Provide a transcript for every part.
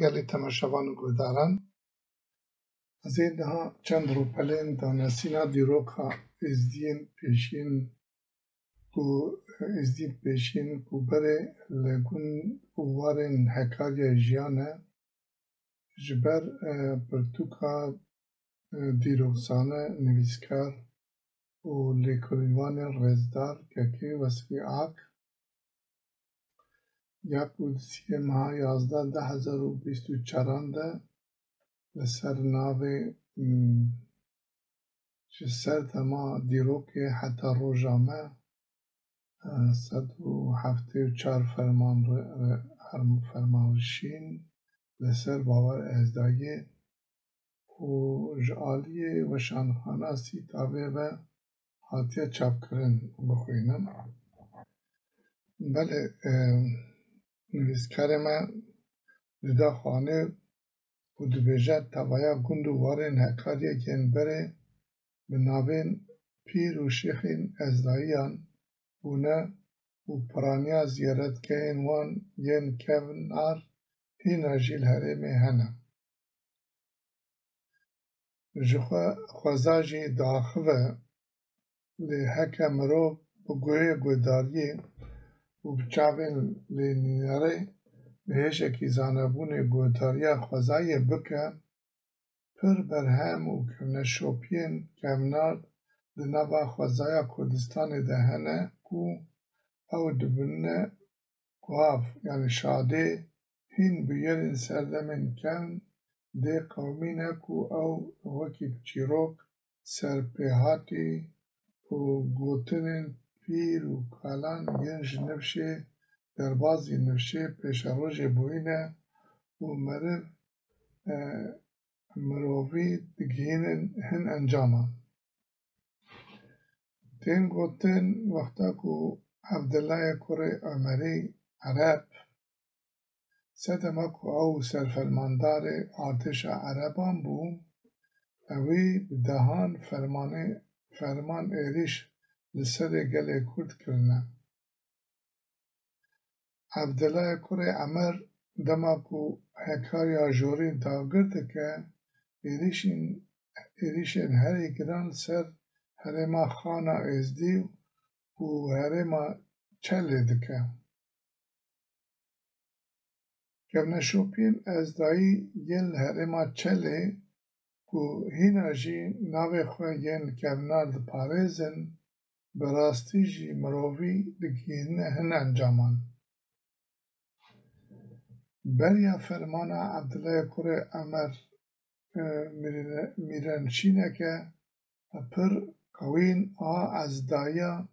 گلی تماشاوان و گوداران از اینها چند روپلین دانستینا دیروکا ازدین پیشین کو بره لگون وارن حکاری جیانه جبر پرتوکا دیروکسانه نویسکار و لیکولیوان رزدار که وصفی آک یا کودسی ماه 11/10/2024 لسر ناوی چه سر دما دیروکی حتی روژامه 174 فرمانشین لسر باور ازدایی و جعالی و شانخانه سی تابه و حاتیه چاپ کرن بخوینم. بله نویسکار ما لدا خانه و دبیجت توایا گندو وارن حکاریه گین بره به ناوین پیر و شیخین ازداییان بونه و پرانیا زیارت که وان ین کون نار هینا جیل هرمه هنه. جخوا خوزاجی داخوه لی حکا مرو بگوی گوداریه و بچاوین لی نیناره بهش اکی زانبون گوداریا خوزای بکه پر برهم و کمنشوپین کمنار دنوا خوزایا کردستان دهنه کو او دبنه قواف یعنی شاده هین بیرین سردمین کن ده قومینه کو او وکی بچیروک سرپیهاتی و گوتنین پیر و کالان ینج نفشه دربازی نفشه پیش روژ بوینه و مرووی دگینن هن انجامان. تین گوتن وقتا کو عبدالله کره عمری عرب سدما کو او سرفرماندار آتش عربان بو اوی بدهان فرمان ایریش لسر گله کرد کرنه. عبدالله کره عمر دما کو حکاری آجورین تاگرده که ایریشین هری گران سر هرما خانا ازدی و هرما چله دکه. کمنشوپین ازدایی یل هرما چله کو هینا جی ناوی خواه ین کمنار ده پارزن براستی جی مرووی دگینه هن انجامان. بریا فرمانا عبدالله کره عمر میرنشینه که پر قوین از دایا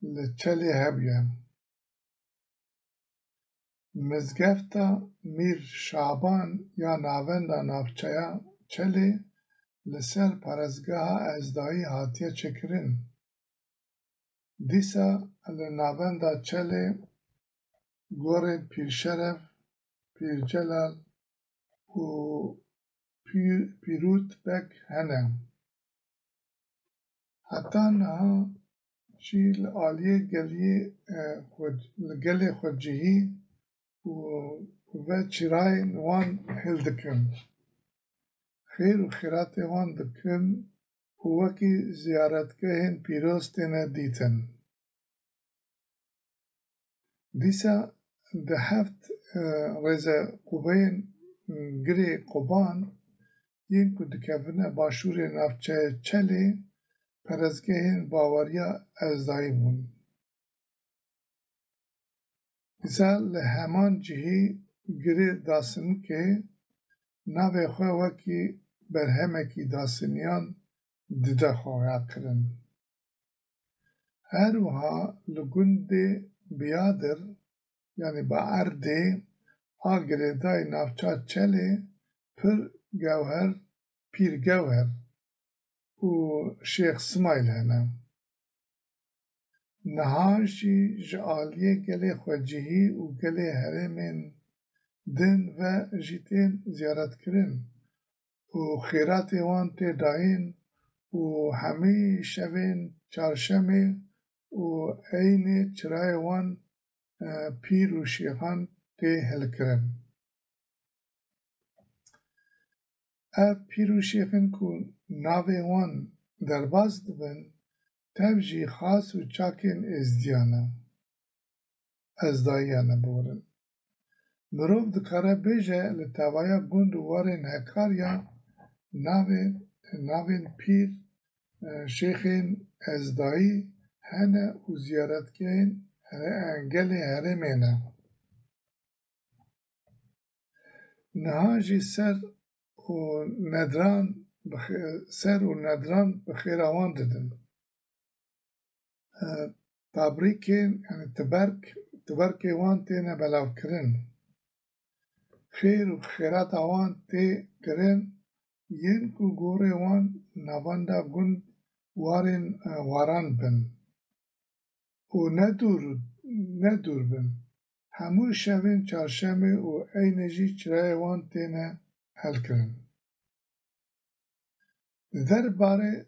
لچلی هبیم. مزگفتا میر شعبان یا ناوندا نافچیا چلی لسر پرزگاه ازدایی هاتیه چکرین. دیسا لناوندا چلی گورن پیرشرف پیر جلال و پیروت بک هنه. حتی نه شیل آلیه گلی خودجهی و چرای وان هل دکن. خیر و خیرات وان دکن و وکی زیارتگاه پیروستین دیتن. دیسا ده هفت رزا قوبین گری قوبان ین که دکفنه باشور نافچه چلی پرزگاه باوریا ازدایی بون. دیسا لهمان جهی گری داسن که ناوی خواه وکی برهمکی داسنیان دیده خواه کرن. هر وها لگند بیادر یعنی با عرده آگره دای نافچه چلی پر گوهر پیر گوهر و شیخ سمایل هنه. نهاشی جعالیه گلی خوجهی و گلی هرمین دن و جیتین زیارت کرن و خیرات وان تی داین و همی شوین چارشمه و این چرای وان پیر و شیخان تی هل کرن. اف پیروشیخن که ناوی وان درباز دبن تبجی خاص و چاکن ازدیانه ازدایانه بورن مروف دکاره بیجه لطوایا گوند وارن هکاریا ناوین پیر شیخین ازدایی هنه و زیارتگین گلی هرمینه نهاجی سر و ندران بخیروان دادن تبریکین یعنی تبرک وان تینه بلاو کرن خیر و خیرات وان تی کرن ین کو گوره وان نوانده گند واران بن و ندور بن همو شوین چارشمه و اینجی چرای وان تینه حل کرن در باره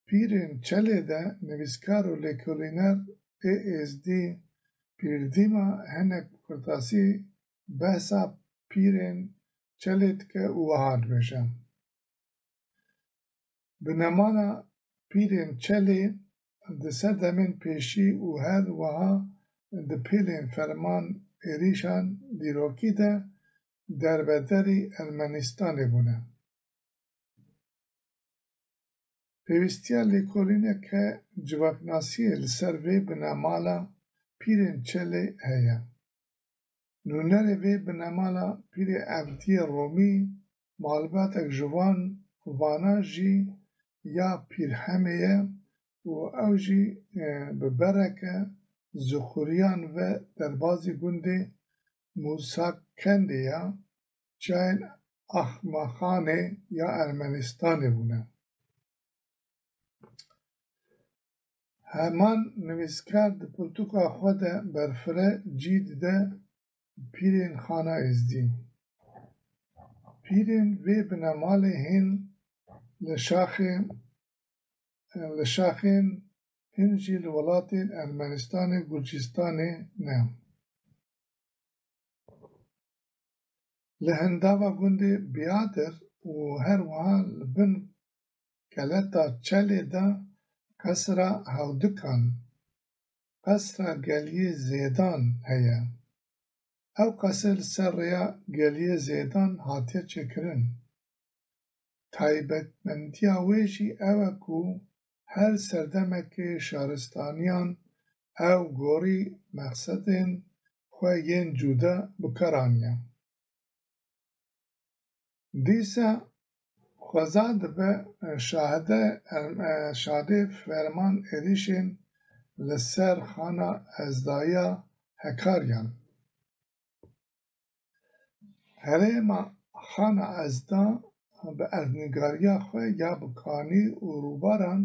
پیرین چله ده نویسکار و لیکولینر ازدی پیردیما هنک کرتاسی بحثا پیرین چلید که اوهاد بشن بنمانا پیرین چلی دسر دمین پیشی او هر وها ده پیلین فرمان ایریشان دیروکی ده در بدری ارمنستانی بونه پیوستیا لیکولینه که جواکناسی لسر وی بنامالا پیرین چلی هیا. نونر وی بنامالا پیر عبدی رومی مالباتک جوان وانا جی یا پیر همیه و او جی ببرکه زخوریان و دربازی گنده موسا کنده یا چاین اخماخانه یا ارمنستانی بونه همان نویسکار ده پرتوکا خود برفره جید ده پیرین خانه ازدی پیرین وی بنامال هن لشاخین هنجی لولاتین ارمنستان گلچستان نه لهنداوا گنده بیادر و هر وحال بن کلتا چلی ده قصرا هودکان قصرا گلیه زیدان هیا او قصر سریا گلیه زیدان هاتیه چکرن تایبتمندیا ویجی او کو هر سردمک شارستانیان او گوری مقصدین خواه ین جوده بکرانیا دیسا خوزاد به شاهده فرمان ایریشن لسر خانه ازدایا هکاریان هرما خانه ازدا به ارنگاریا خواه یا بکانی و روباران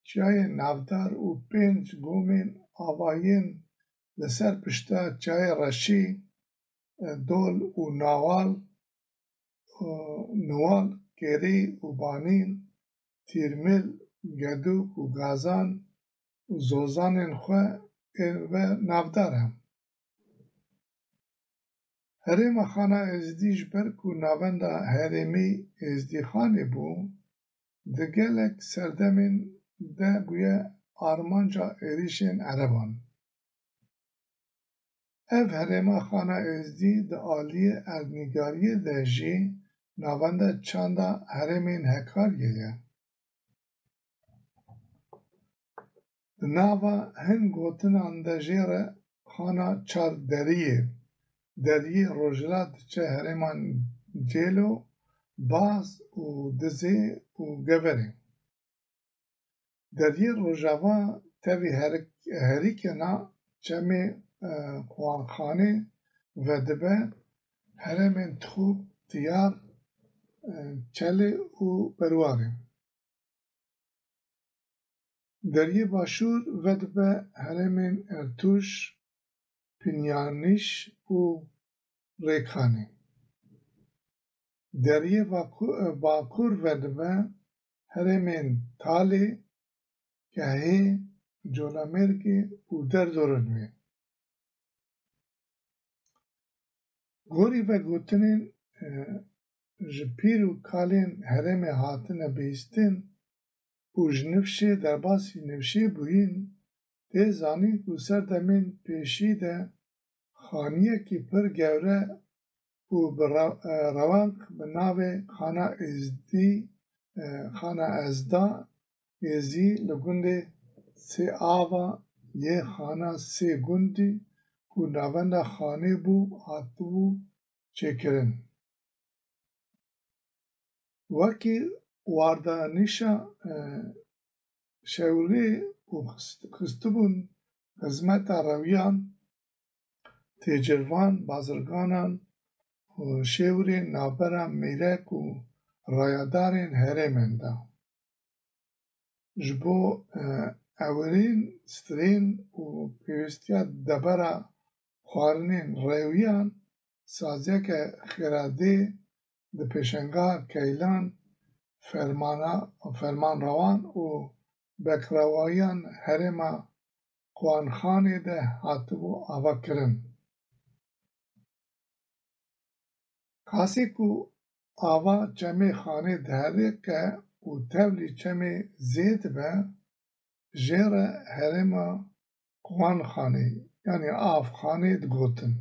چای نافدار و پنج گومین آواین لسر پشتا چای رشی دول و نوال گری و بانین تیرمل گدوک و گازان و زوزان خواه و نافدار هم هرم خانه ازدیش برک و ناونده هرمی ازدی خانه بو ده گلک سردمین ده گویا آرمانجا ایریشن عربان اف هرم خانه ازدی ده آلی ارنگاری ده جی ناونده چانده هرمین هکاریه یه ده ناوه هن گوتنان ده جیره خانه چار دریه روژلات چه هرمان جیلو باز و دزه و گوره دریه روژاوا تاوی هریکنا چمه خوانخانه و دبه هرمن تخوب تیار چله و برواره دریه باشور و دبه هرمن ارتوش پینیانیش و ریکانه دریه باکور و دبه هرمن تاله گهه جولامرگی و دردورنوه گوری و گوتنین ji pîr û kalên herêmê hatine bihîstin û ji nifşê derbasî nifşê bûyîn, tê zanîn ku ser demên pêşî de xaniyekî pir gewre û bi rewanq bi navê Xana Ezda êzî li gundê Sê Ava yê Xana Sê Gundî ku navenda xanê bû hatibû çêkirin. Wekî wardanîşa Şewrê û xistibûn xizmeta rewiyan, têcirvan, bazirganan û şêwrên navbera mêrek û rayadarên herêmên de. Ji bo ewirîn, stirên û pêwîstiya debera xwarinên rewiyan, saziyeke xêradê di pêşangeha keylan, fermanrawan û bekrewayan herêma Xwanxanê de hatibû avakirin. Kasî ku ava çemê xanê diherike û tevlî çemê zê dibe, jê re herêma Xwanxanê yanî avxanê digotin.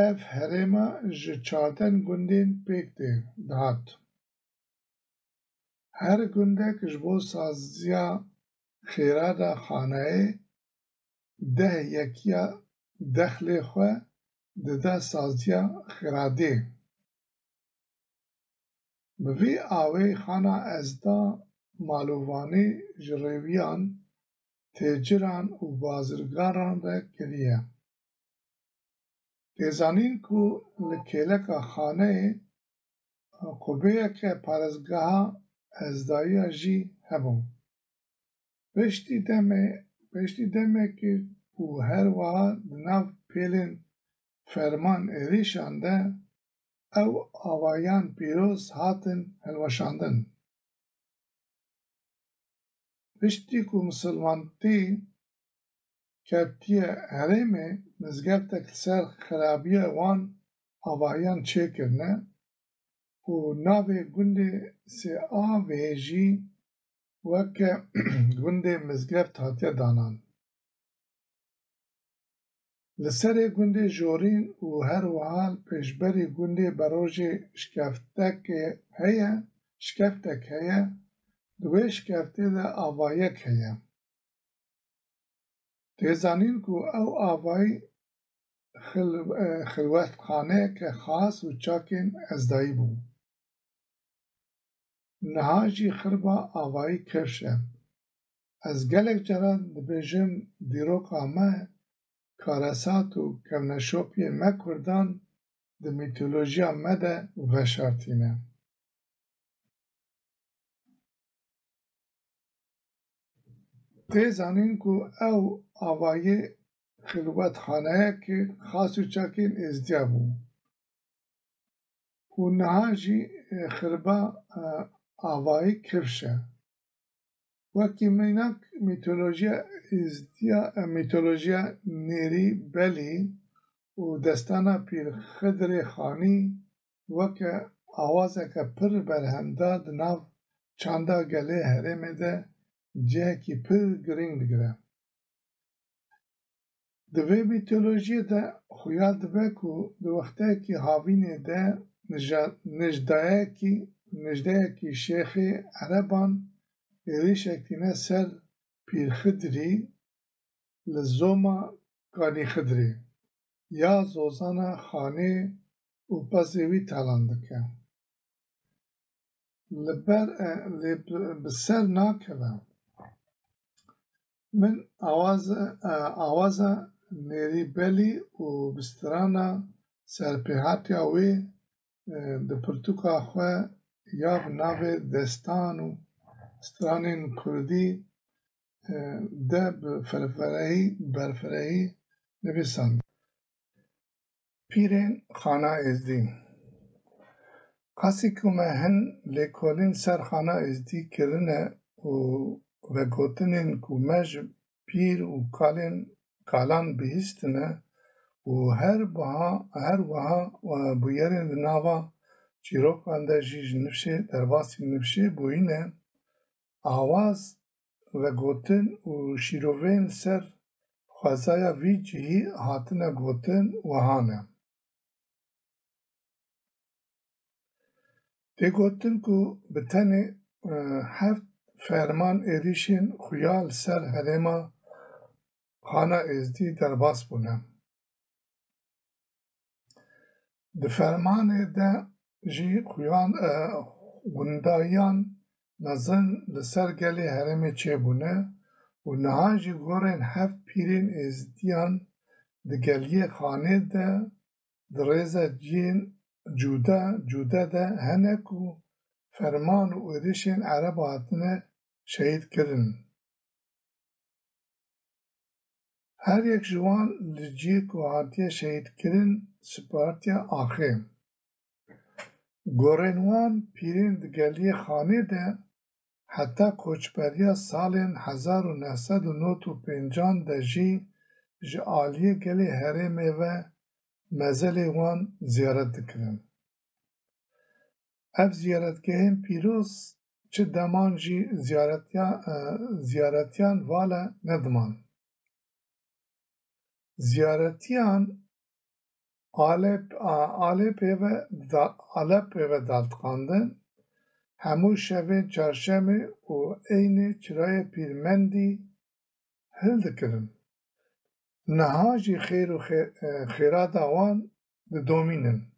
Ev herêma ji 14 gundên pêk dihat. Her gundek ji bo saziya xêrada xaneyê, 10 yekiya dexlê xwe dide saziya xêradê. Bi vî awê Xana Ezda malûvanê ji rewiyan, têciran û bazirgaran re kiriye. Têzanîn ku li kêleka xaneyê qubeyeke parêzgeha Ezdayî jî hebû. Piştî demekê ku her wiha di nav pêlên ferman êrişan de ew avayan pîroz hatin hilweşandin. Piştî ku misilmantî ketiye herêmê, mizgeftek li ser xirabiya wan avayan çêkirine û navê gundê Sê Avê jî weke gundê mizgeft hatiye danan. Li serê gundê Jorîn û her wiha pêşberî gundê berojê şkeftek heye, di wê şkeftê de avayek heye. Têzanîn ku ew avayî xilwetxaneyeke xas û çakên Ezdayî bû. Niha jî xirba avayî kevş e. Ez gelek caran dibêjim dîroka me, karesat û kevneşopiyên me Kurdan di mîtolojiya me de veşartîne. Tê zanîn ku ew avayî xilwetxaneyekê xas û çakên Êzdiya bû û niha jî xirba avayî kevş e. Wekî mînak mîtolojiya Nêrî Belî û destana Pîrxidrê Xanî weke awazeke pir berhemdar di nav çanda gelê herêmê de cihekî pir giring digire. Di vê mîtolojiyê de xuya dibe ku di wexteyekî havînê de nijdeyekî şêxê Ereban êrişek tîne ser Pîrxidrî li Zoma Kanîxidrê ya zozana xanê û pezê wî telan dike. Bi ser nakeve. Min awaza Nêrî Belî û bîstrana serpêhatiya wê di pirtûka xwe ya bi navê destan û stranên Kurdî de bi berfirehî nivîsand. Pîrên Xana Êzdî Qasî ku me hin lêkolîn ser Xana Êzdî kirine û vegotinên ku me ji pîr û kalan bihîstine û و هر وها بویرین ناوا چیروکان ده جیج نفشه درباسی نفشه بوینه آواز و گوتن و شیروین سر خوازایا وی جهی هاتنه گوتن و هانه. ده گوتن که بتنه هفت فرمان ایریشین خویال سر هرما خانه ازدی درباس بونه. ده فرمانه ده جی خویان گندایان نزن لسر گلی هرمی چه بونه و نها جی گورین هفت پیرین ازدیان ده گلیه خانه ده درزه جین جوده ده هنکو فرمان و ایریشین عرب هاتنه شهید کرن. هر یک جوان لجیک و هاتیه شهید کرن سپارتیا آخیم. گورنوان پیرین دگلی خانه ده حتی کوچبریا سالین 1995 ده جی آلیه گلی هرمه و مزلی وان زیارت دکرن. اف زیارتگاهین پیروز چه دمان جی زیارتیان والا ندمان. زیارتیان آلپ و دالتقاندن همو شوین چارشمه و این چرای پیرمندی هل دکرن. نها جی خیر و خیرات آوان دومینن.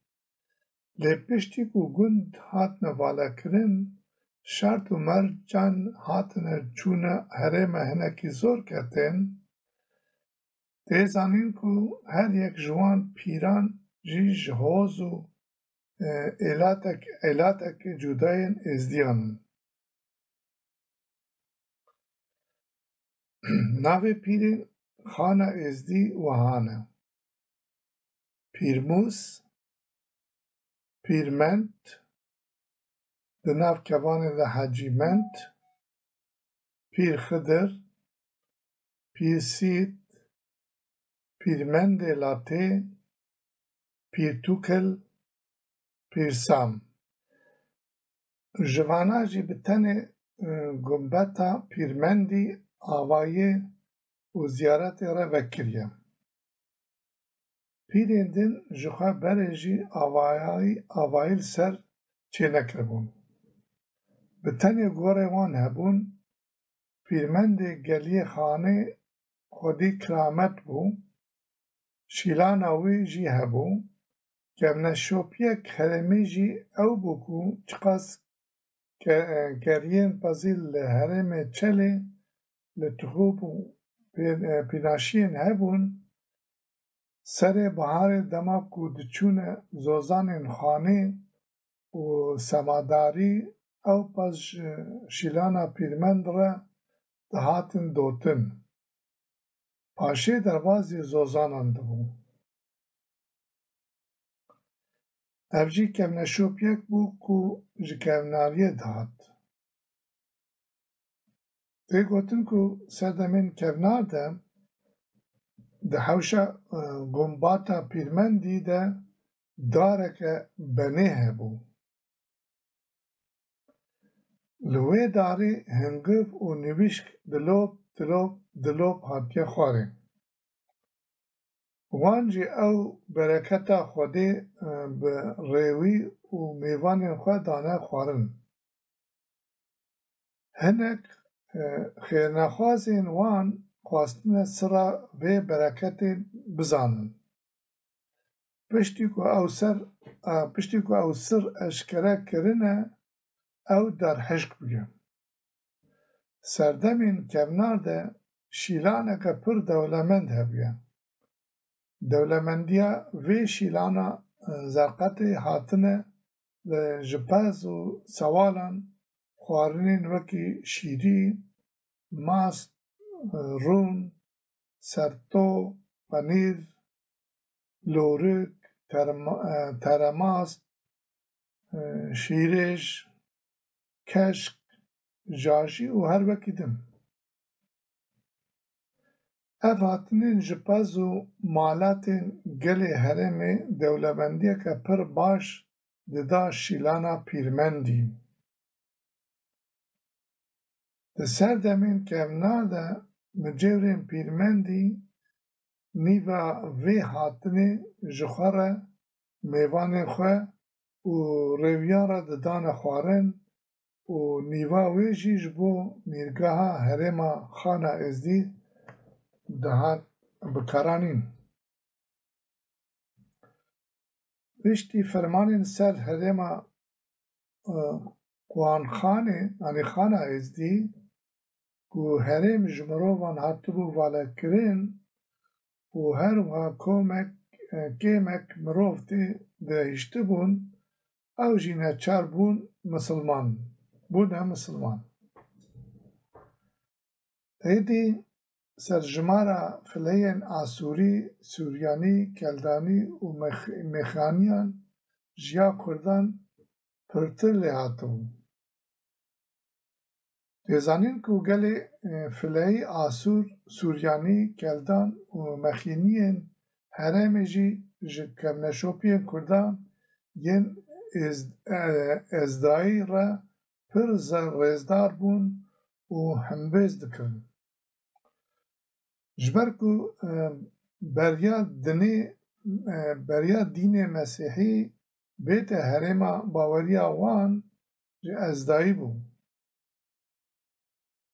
لپشتی کو گند هاتنه والا کرن شرط و مرجان هاتنه چونه هرمه هنکی زور کتن دیزانین کو هر یک جوان پیران جی جهوز و علاتک جداین ازدیانن. ناوی پیرین خانه ازدی وهانه پیرموس پیرمنت ده ناو کوانه ده حجیمنت پیر خدر پیر سید پیرمند لاته پیر توکل پیر سام جوانا جی بتنه گمبتا پیرمندی آوایه و زیارت را وکریه. پیرندن جخوا برجی آوایل سر چه نکربون. بتنه گوره وان هبون پیرمند گلی خانه خودی کرامت بو شیلان آوی جی هبو گمنا شوپیه کرمی جی او بکو چقاس گرین پازیل لحرم چله لتخوب و پیناشین هبون سر بحار دما کو دچونه زوزان خانه و سماداری او پس شیلانا پیرمند را دهاتن دوتن. پاشه دروازی زوزانان دبو. افجی کمنا شوپیک بو کو جکمنالیه دهات. ده گوتن کو سردمین کمنار ده ده حوشا گمباتا پیرمندی ده دارک بنه هبو. لوی داری هنگف و نویشک دلوب هاتیه خواره. وانجی او برکتا خوده به ریوی و میوان خواه دانه خوارن. هنک خیرنخوازین وان خواستن سرا و برکت بزانن. پشتی که او سر اشکره کرنه او در حشق بگم. سردمین کمنار ده شیلانه که پر دولمند هبگم. دولمندیا وی شیلانا زرقت هاتنه لجپاز و سوالان خوارنین وکی شیری، ماست، رون، سرتو، پنیر، لورک، ترماست، شیرش، کشک، جاجی و هر وکی دم. ev hatinên ji pez û malatên gelê herêmê dewlemendiyeke pir baş dida şîlana pîrmendî. Di ser demên kevna de micêwrên pîrmendî nîva vê hatinê ji xwe re mêvanên xwe û rêwiyan re didane xwarin û nîva wê jî ji bo mîrgeha herêma Xana Êzidî dihat bikaranîn. Piştî fermanên ser herêma Kuanxanê yanî Xana Êzidî ku herêm ji mirovan hatibû valekirin û her wiha kêmek mirov tê de hiştibûn, ew jî neçar bûne misilman. Êdî serjimara fileyên Asûrî, Suryanî, Keldanî û Mêxaniyan ji ya Kurdan pirtir lê hatibû. Dêzanîn ku gelê fileyî Asûr, Suryanî, Keldan û Mexîniyên herêmê jî ji kevneşopiyên Kurdan yên Ezdayî re pir rêzdar bûn û himbêz dikirin. Ji ber ku beriya dînê Mesîhî bête herêma baweriya wan ji Ezdayî bû.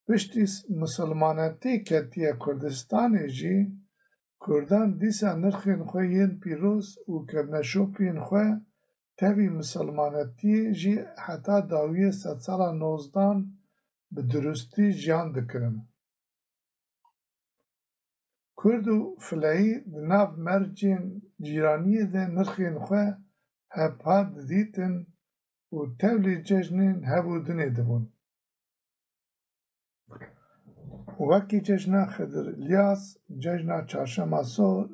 Piştî misilmanetî ketiye Kurdistanê jî, Kurdan dîsa nirxên xwe yên pîroz û kevneşopiyên xwe tevî misilmanetiyê jî heta dawiyê sedsala nozdan bi durustî jiyan dikirin. Kurd û fileyî di nav mercên cîraniyê de nirxên xwe hevpar didîtin û tevlî cejnên hev û dinê dibûn. Wekî cejna Xedir İlyas, cejna çarşema sor,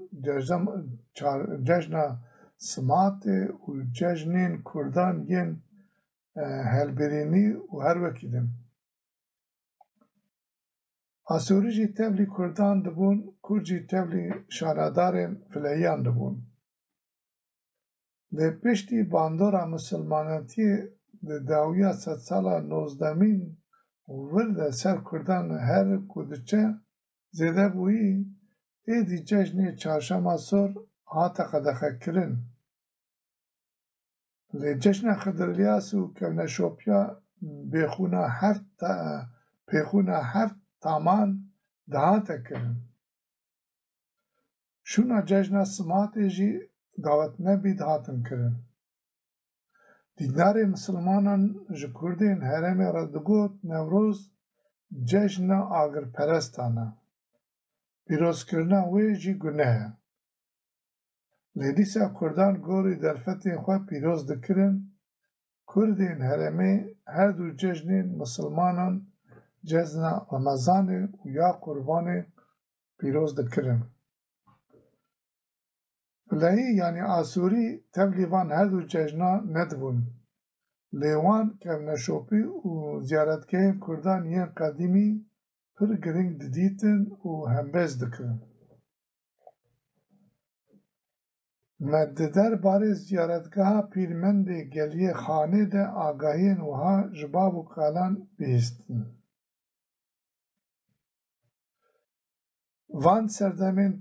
cejna Simatê û cejnên Kurdan yên helbirînî û her wekî din. Asûrî jî tevlî Kurdan dibûn, Kurd jî tevlî şanedarên fileyiyan dibûn. Lê piştî bandora misilmanetiyê di dawiya sedsala nozdemîn vir de ser Kurdan her ku diçe zêde bûyî, êdî cejnê çarşema sor hate qedexekirin. Lê cejna Xedir İlyas û kevneşopiya pêxûna heft taman dihate kirin. Şûna cejna Simatê jî dawetnebî dihatin kirin. Dîndarê misilmanan ji Kurdên herêmê re digot Newroz cejna agirperestan e, pîrozkirina wê jî guneh e. Lê dîsa Kurdan gorî derfetên xwe pîroz dikirin, Kurdên herêmê her du cejnên misilmanan cejna Remezanê û ya Qurbanê pîroz dikirin. Fileyî yanî Asûrî tevlî van her du cejna nedibûn, lê wan kevneşopî û ziyaretgehên Kurdan yên qedîmî pir giring didîtin û hembêz dikirin. Me di derbarê ziyaretgeha pîrmendê geliyê Xanê de agahiyên wiha ji bav û kalan bihîstin. Van serdemên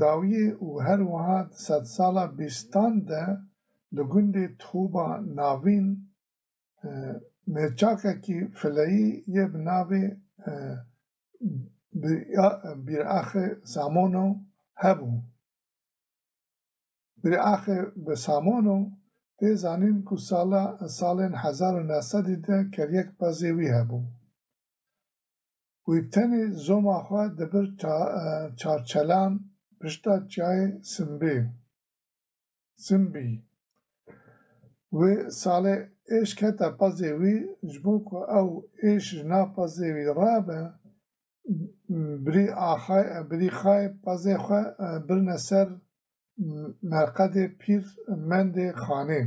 dawiyê û her wiha di sedsala bîstan de li gundê Tuba Navîn mêrçakekî fileyî yê bi navê Bîraxê Samono hebû. Bîraxê bi Samono tê zanîn ku salên 1900 de keriyek pezê wî hebû. Wî tenê zoma xwe dibir Çarçelan pişta çiyayê Simbî. Wê salê êş kete pezê wî ji bo ku ew êş ji nav pezê wî rabe, birîxayê pezê xwe birine ser merqedê pîrmendê Xanê.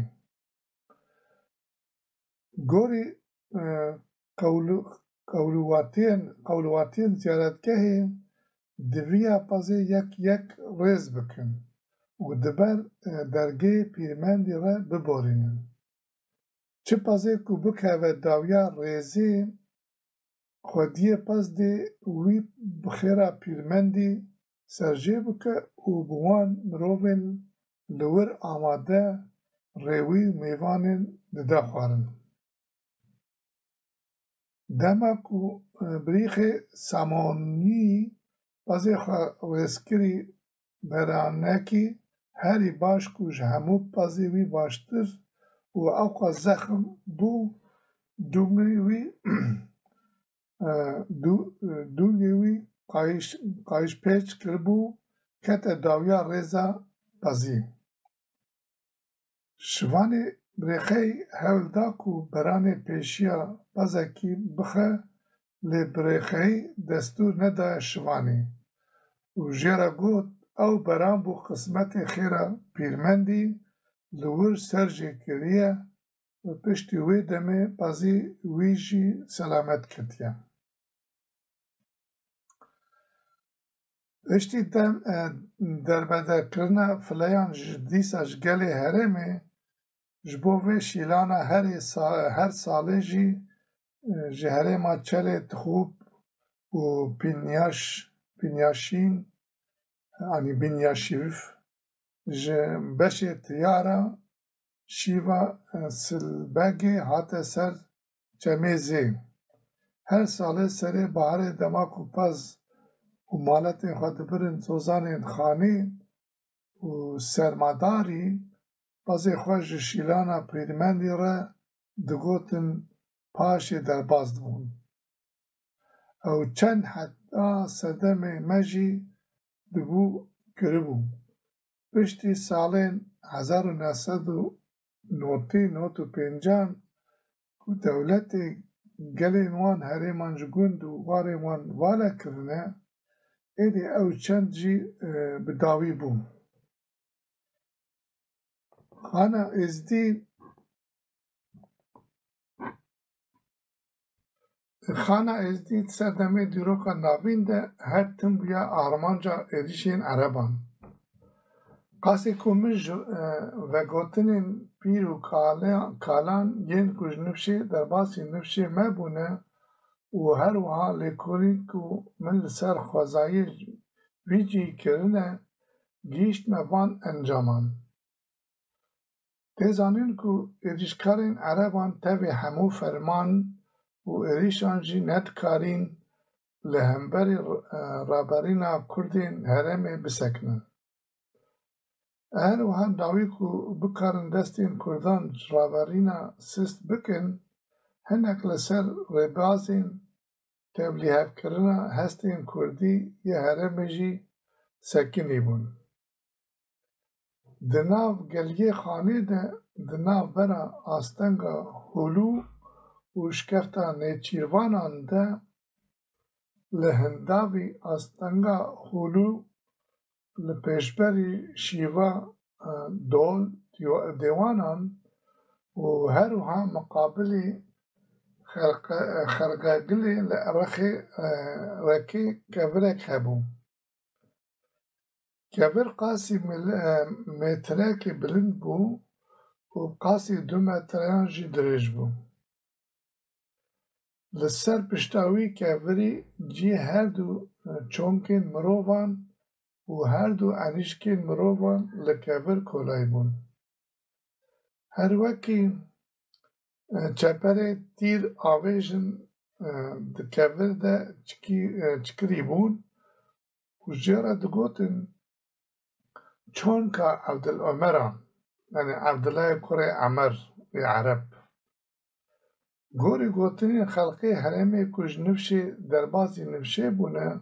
Gorî qewlûwatiyên ziyaretgehê دویا پازی یک ریز بکن و دبر درگه پیرمندی را ببارینن. چه پازی که بکوه داویا ریزی خودی پس دی وی بخیره پیرمندی سرجه بکه و بوان مروون لور آماده ریوی میوانن دده خوارن. دما کو بریخ سامانی پازی ریسکری برانکی هری باش کوش همو پازی وی باشتر و اوقا زخم بو دومی وی دوگوی قایش پیچ کربو کت داویا ریزا پازی. شوانی بریخی هولدا کو برانه پیشیا پازکی بخه لی بریخی دستور ندا شوانی و جیرا گوت او بران بو قسمت خیره پیرمندی لور سرجه کریه و پشتی وی دمه پازی ویجی سلامت کتیه. پشتی دم دربده کرنا فلیان دیسا جگلی هرمه جبوه شیلانا هر ساله جی جهرما چله تخوب و پینیاشین یعنی بینیاشیف بشه تیارا شیوا سلبگی هاته سر چمیزی هر ساله سره بهار دماغ و پز و مالت خود برن توزان خانه و سرماداری پز خوش شیلانا پیرمندی را دگوتن پاش در باز دون او چند حتی صدم مجی دگو کربو پشتی سالین 1995 که دولت گلین وان هریمان جگوند و واریمان والا کرنه ایدی او چند جی بداوی بوم. خانه ازدی سردمه دیروکا ناوین ده هر تن بیا آرمانجا ایدیشین عربان. قاسی کومج و گوتنین پیر و کالان ین کج نفشه در باسی نفشه مبونه و هر وها لیکولی که من لسر خوازایی ویجی کرنه گیشت مبان انجامان. تیزانین که ایریشکارین عربان تاوی همو فرمان و ایریشان جی ندکارین لهمبری رابرینا کردین هرمه بسکنن. اهر وها داوی که بکارن دستین کردان رابرینا سست بکن هنک لسر ریبازین تبلی هف کرنا هستین کردی یه هرمه جی سکنی بون. دناو گلیه خانه ده دناو برا آستنگا هلو و شکفتا نیچیروانان ده لهنداوی آستنگا هلو لپیشبری شیوا دول دیوانان و هر وها مقابلی خرقاگلی رکی کبرک هبو. کبر قاسی مترک بلند بو و قاسی 2 متریان جی دریج بو. لسر پشتاوی کبری جی هر دو چونکین مروان و هر دو انیشکین مروان لکبر کولای بون. هر وکی چپر تیر آویجن دکبر ده چکری بون و جیرا دگوتن چونکا عبدالعمران یعنی عبدالله کره عمر و عرب گوری گوتنین خلقی حرمه کج نفشه در بازی نفشه بونه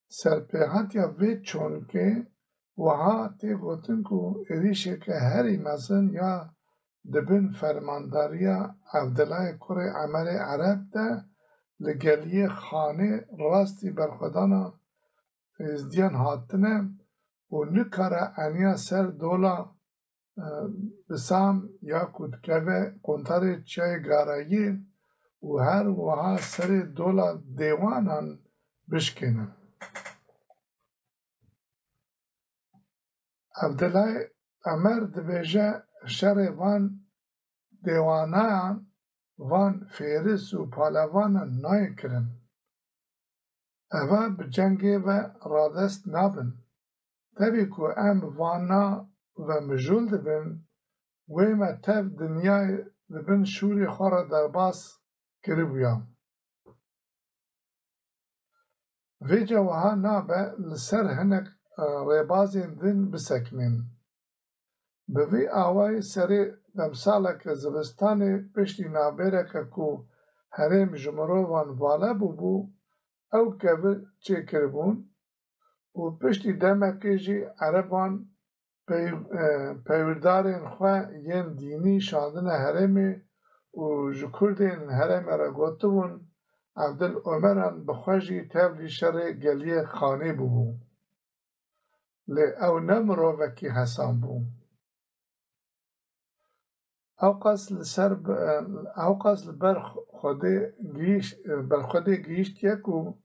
سرپیهات یا وید چونکه وها تی گوتن که ایریشه که هری مزن یا دبن فرمانداریا عبدالله کره عمر عرب ده لگلیه خانه راستی برخودانا ازدیان هاتنه و نکاره انیا سر دولا بسام یا کودکوه کنتر چای گارایی و هر وها سر دولا دیوانان بشکنن. Abdullah Ömer dibêje şerê van dêwanayan van fêris û palevanan nayê kirin. Eva bi cengê ve radest nabin. Tevî ku em vana ve mijûl dibin, wê me tev dinyayê dibin şûrê xwe re derbas kiribûya. Vêce wiha nabe li ser hinek rêbazên din bisekinin. Bi vî awayî serê demsaleke zivistanê piştî navbêreke ku herêm ji mirovan vala bûbû, ew kevir çêkiribûn û piştî demekê jî ereban peywirdarên xwe yên dînî şandine herêmê û ji Kurdên herêmê re gotibûn Abdul Ömeran bi xwe jî tevlî şerê geliyê xanê bûbû. Lê ew ne mirovekî hesan bû. Ew qas li ber Xwedê gihîştiye ku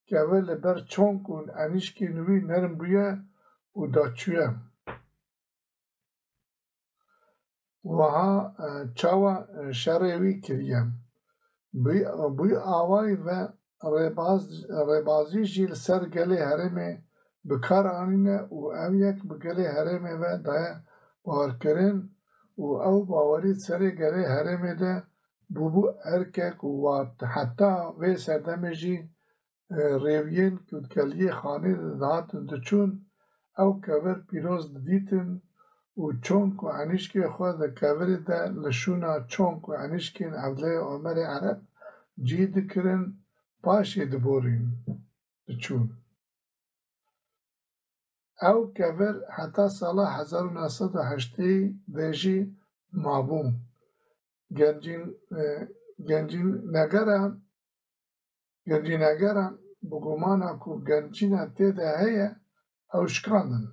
kevir li ber çonk û enîşkên wî nerm bûye û daçûye. Wiha çawa şerê wî kiriye. Bûyî awayî ve rêbazî jî li ser gelê herêmê bi kar anîne û ev yek bi gelê herêmê ve daye bawerkirin û ew bawerî serê gelê herêmê de bûbû erkek û heta vê serdemê jî rêwiyên ku geliyê xanê de dihatin diçûn, ew kevir pîroz didîtin û çonk û enîşkê xwe di kevirê de li şûna çonk û enîşkên Abdullah Ömerê Ereb cî dikirin, paşê diçûn. Ew kevir heta sala 1980 de jî mabû. Gencînegeran bi gumana ku gencîna têde heye, ew şikandin.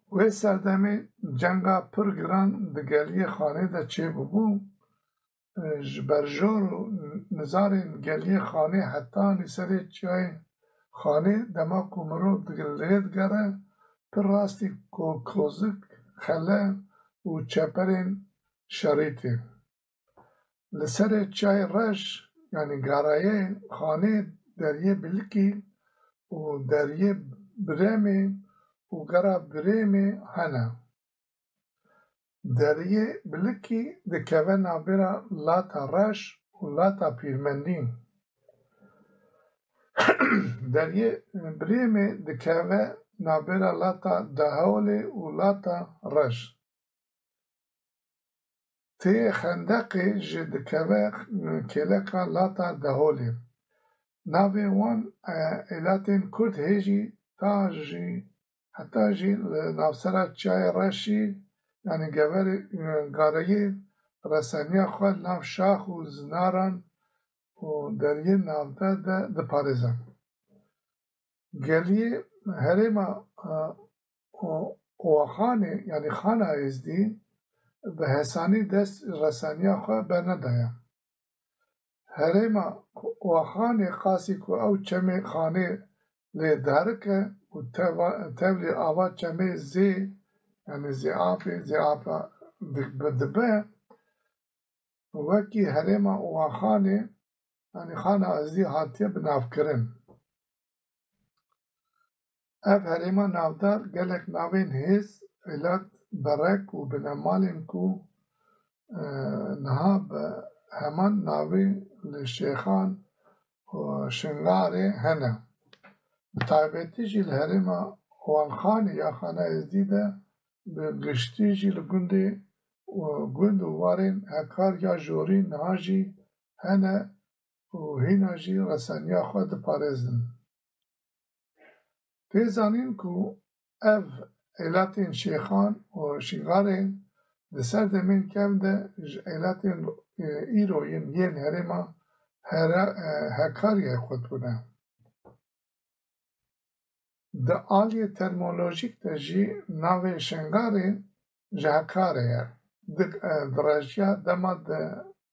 Wê serdemê cenga pir giran di geliyê xanê de çêbûbû, ji ber jor û nizarên geliyê xanê heta nîserê çiyayê xanê dema ku mirov lê digere, pir rastî kozik, xele û çeperên şerîtê. Li serê çiyayê reş yanî garayê xanê deryê Bilikî û deryê Birêmê û gera Birêmê hene. Deryê Bilikî dikeve navbera Lata Reş û Lata Pîrmendî. Deryê Birêmê dikeve navbera Lata Dehewlê û Lata Reş. Tê Xendeqê jî dikeve kêleka Lata Dehewlê. Navê wan elatên Kurd hêjî heta jî li navsera çiyayê Reşî yanî gareyê resaniya xwe nav şax û zinaran û deryên navde de diparêzin. Geliyê herêma Owaxanê yanî Xana Êzidî bi hesanî dest resaniya xwe bernedaye. Herêma Owaxanê qasî ku ew çemê xanê lê derike û tevlî ava çemê zê yanî zêafê dibe, wekî herêma Owaxanê yanî Xana Êzidî hatiye binavkirin. Ev herêma navdar gelek navên hêz, elat, berek û binemalên ku niha bi heman navê li Şêxan û Şingarê hene. Bi taybetî jî li herêma Wanxanê ya Xana Êzidî de bi giştî jî li gund û warên hekar ya jorî niha jî hene û hîna jî resaniya xwe diparêzin. Tê zanîn ku ev elatên Şêxan û Şingarê di ser demên kev de ji elatên îro yên herêma Hekariyê xwed bûne. Di aliyê termolojîk de jî navê Şingarê ji Hekarê ye. Di rejiya dema di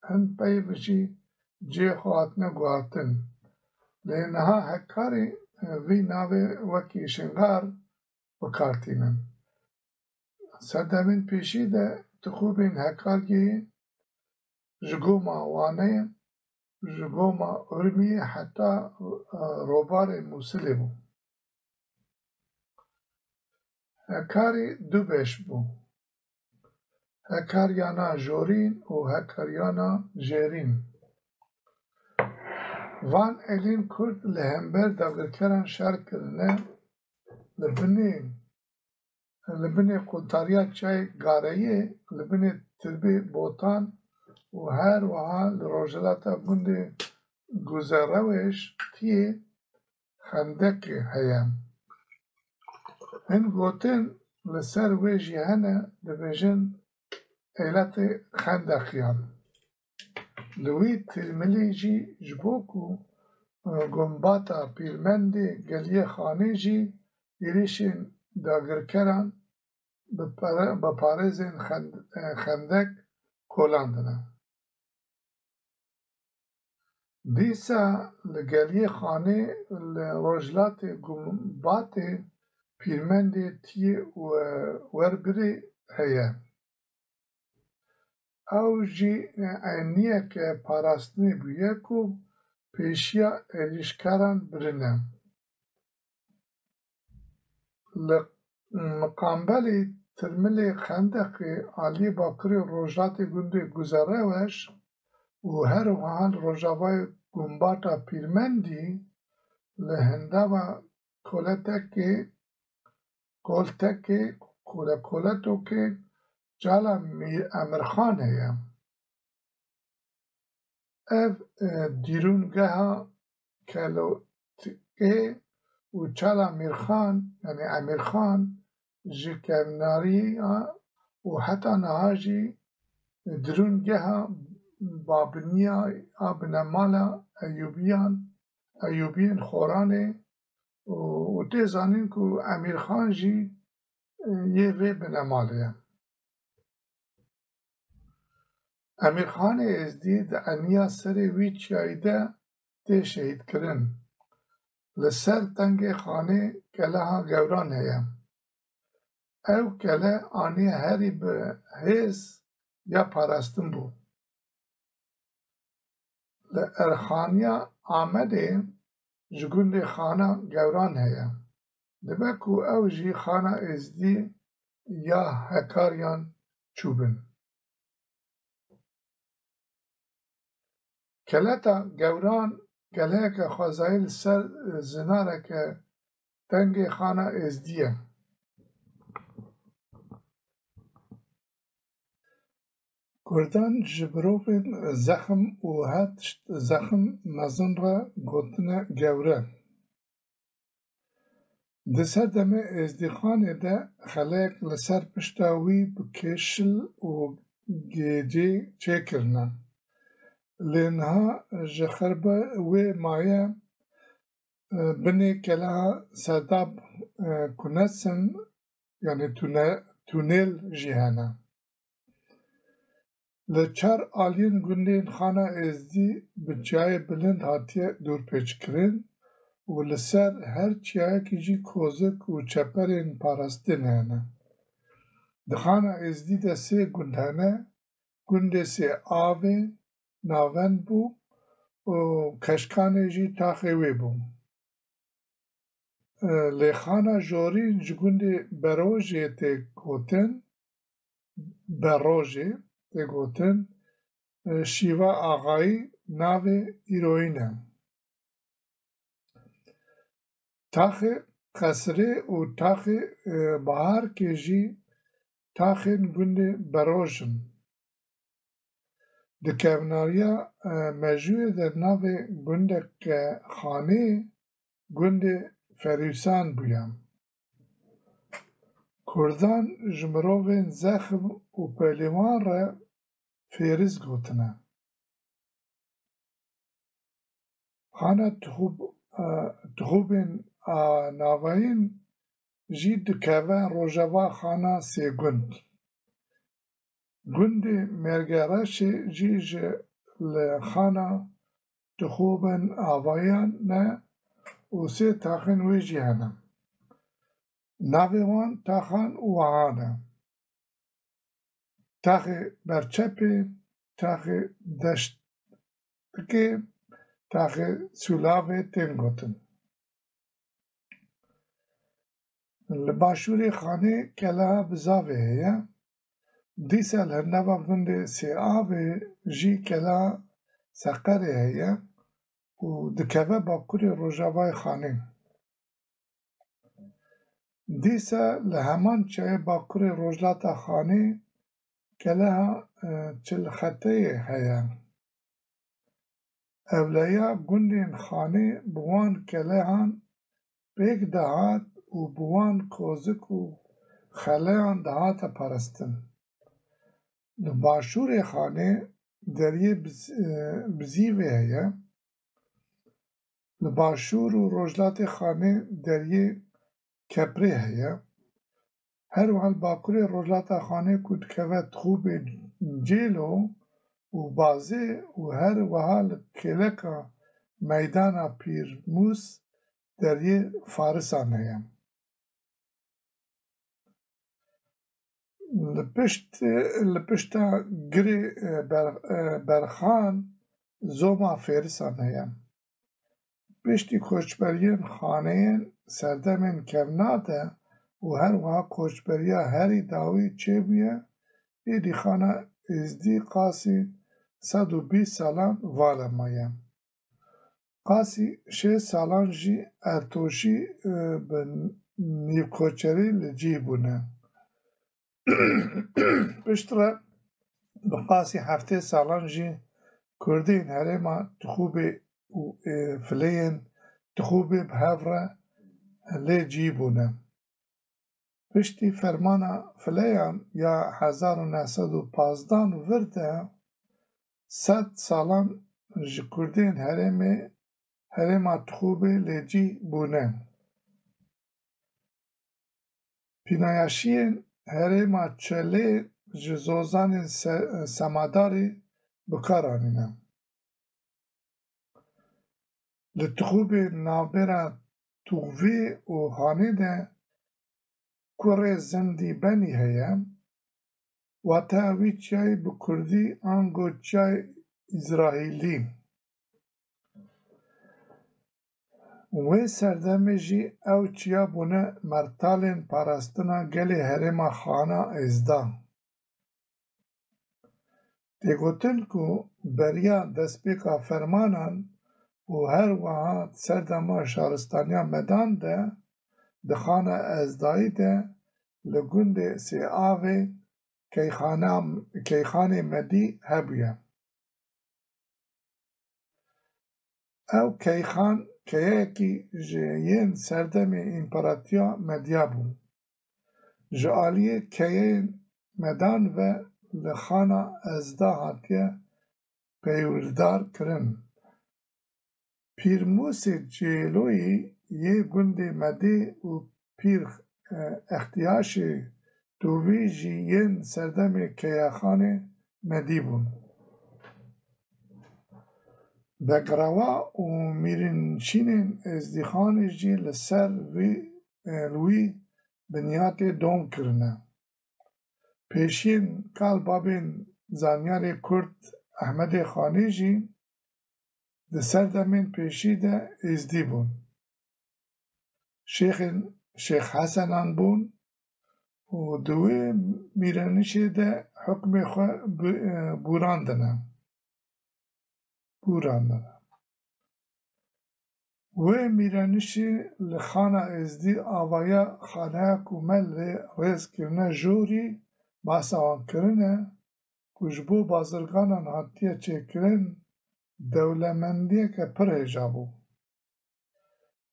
hin peyv jî cê xwe hatine guhartin. Lê niha Hekarê وی ناوی وکی شنگار بکارتینن. سردمین پیشی ده تخوبین هکارگی جگوما وانه جگوما ارمی حتی روبار موسلی بو. هکاری دو بیش بو. هکاریانا جورین و هکاریانا جیرین. وان الین کرد لهمبر داگرکران شر کرنه لبنی قلتاریا چای گارهیه لبنی تربی بوتان و هر وها لروجلاتا بنده گذروش تیه خندک هیم. هن گوتن لسر ویجی هنه دبیجن ایلت خندقیان. لوی ترملی جی جبوکو گمباتا پیرمندی گلیه خانه جی ایریشین داگرکران بپارزین خندک کولاندنه. دیسا لگلیه خانه لروجلات گمبات پیرمندی تی وربری هیه. او جی اینیه که پاراستنی بیه کو پیشیا ایلیشکاران برنه. مقامبلی ترملی خندقی آلی باکری روجلاتی گنده گذاره وش و هر وحال روجاوای گمباتا پیرمندی لهنده و کولتو که جالا امیرخان هیم. اف دیرونگه ها کلوتکه و چالا امیرخان یعنی امیرخان جی کمناری و حتی نهاجی درونگه ها بابنیا بنمالا ایوبیان خورانه و تیزانین که امیرخان جی یه وی بنماله. امیرخان ازدی ده انیا سری وی چایده ده شهید کرن. لسر تنگ خانه کله ها گوران هیم. او کله آنی هری به هیز یا پارستن بو. لارخانیا آمده جگوند خانه گوران هیم. دبکو او جی خانه ازدی یا هکاریان چوبن. کلتا گوران کله که خوازایل سر زناره که تنگ خانه ازدیه. کردان جبروفین زخم و هتشت زخم مزن را گوتنه گوره. دسر دمه ازدیخانه ده خلق لسر پشتاوی بکشل و گیجی چه کرنه. لینها جخربه و مایه بنی کلها سرداب کنسن یعنی تونل جهانه. لچار آلین گندین خانه ازدی به جای بلند هاتیه دور پیچ کرن و لسر هر چیه که جی کوزک و چپرین پارستن هنه. دخانه ازدی ده سه گندهنه گنده سه آوه ناون بو و کشکانه جی تاخیوی بو. لیخانه جوری جگنده بروژه ته گوتن بروژه ته گوتن شیوا آغایی ناوه ایروینه. تاخ قصره و تاخ بهار که جی تاخین گنده بروژن. دکوناریا مجوی در ناو گنده خانه گنده فریسان بویم. کردان جمروین زخم و پلیوان را فیرز گوتنه. خانه تخوبین ناوین جی دکوه روژاوا خانه سی گند. گند مرگرش جیج لخانه تخوبن آوایان نه و سێ تاخên wê jî hene. Navê wan taxan wihan e. Taxê berçepê, taxê deştikê, taxê sûlavê tên gotin. Li başûrê xanê keleha bizavê heye, dîsel herneva gundê Sêavê jî keleha Seqerê heye û dikeve bakurê Rojavayê xanê. Dîsa li heman çayê bakurê rojhilata xanê keleha Çilxeteyê heye. Ewleya gundên xanê bi wan kelehan pêk dihat û bi wan kozik û xeleyan dihate parastin. Li başûrê xanê Deryê Bizîvê heye. Li başûr û rojhilatê xanê Deryê Keprê heye. Her wiha li bakurê rojhilata xanê ku dikeve Tixûbê Cêlo û Bazê û her wiha li kêleka meydana Pîrmûs Deryê Farisan heye. Li pişta girê Berxan zoma Fêrisan heye. Piştî koçberiyên xaneyên serdemên kevna de û her wiha koçberiya herî dawî çêbûye, êdî xana Êzdî qasî 120 salan vala maye. Qasî 6 salan jî ertoşî bi nîvkoçerî li cî bûne. Piştre bi qasî 7 salan jî Kurdên herêma Tixûbê û fileyên Tixûbê bi hev re lê cî bûne. Piştî fermana fileyan ya 1915 vir de 100 salan ji Kurdên herêma Tixûbê lê cî bûne. Pînayaşiyên herêma Çelê ji zozanên semadarî bikar anîne. Li Tixûbê navbera Tuğvê û Hanê de kurê Zindîbenî heye, wata wî çiyayê bi Kurdî ango çiyay İzraîlî. Wê serdemê jî ew çiya bûne mertalên parastina gelê herêma Xana Êzda. Têgotin ku beriya destpêka fermanan û her wiha serdema şaristaniya Medan de di Xana Ezdayî de li gundê Sêavê keyxanê Medî hebûye. Ew keyxan keyekî ji yên serdemê împeratiya Medya bû. Ji aliyê keyên Medan ve li Xana Ezda hatiye peywildar kirin. Pîrmûsê Cêloyî yê gundê Medê û Pîr Extiyaşê Tûvî jî yên serdemê keyexanê Medî bûn. Begrava û Mîrnişînên Êzdîxanê jî li ser wî binyatê dom kirine. Pêşiyên kalbabên zanyarê Kurd Ehmedê Xanî jî di serdemên pêşî de êzdî bûn. Şêxên Şêx Hesenan bûn û di wê mîrenişê de hukmê xwe bûrandine. Wê mîrenişê li Xana Êzdî avaya xaneya ku me lê rêzkirine jorî behsa wan kirine ku ji bo bazirganan hatiye çêkirin dewlemendiyeke pir hêja bû.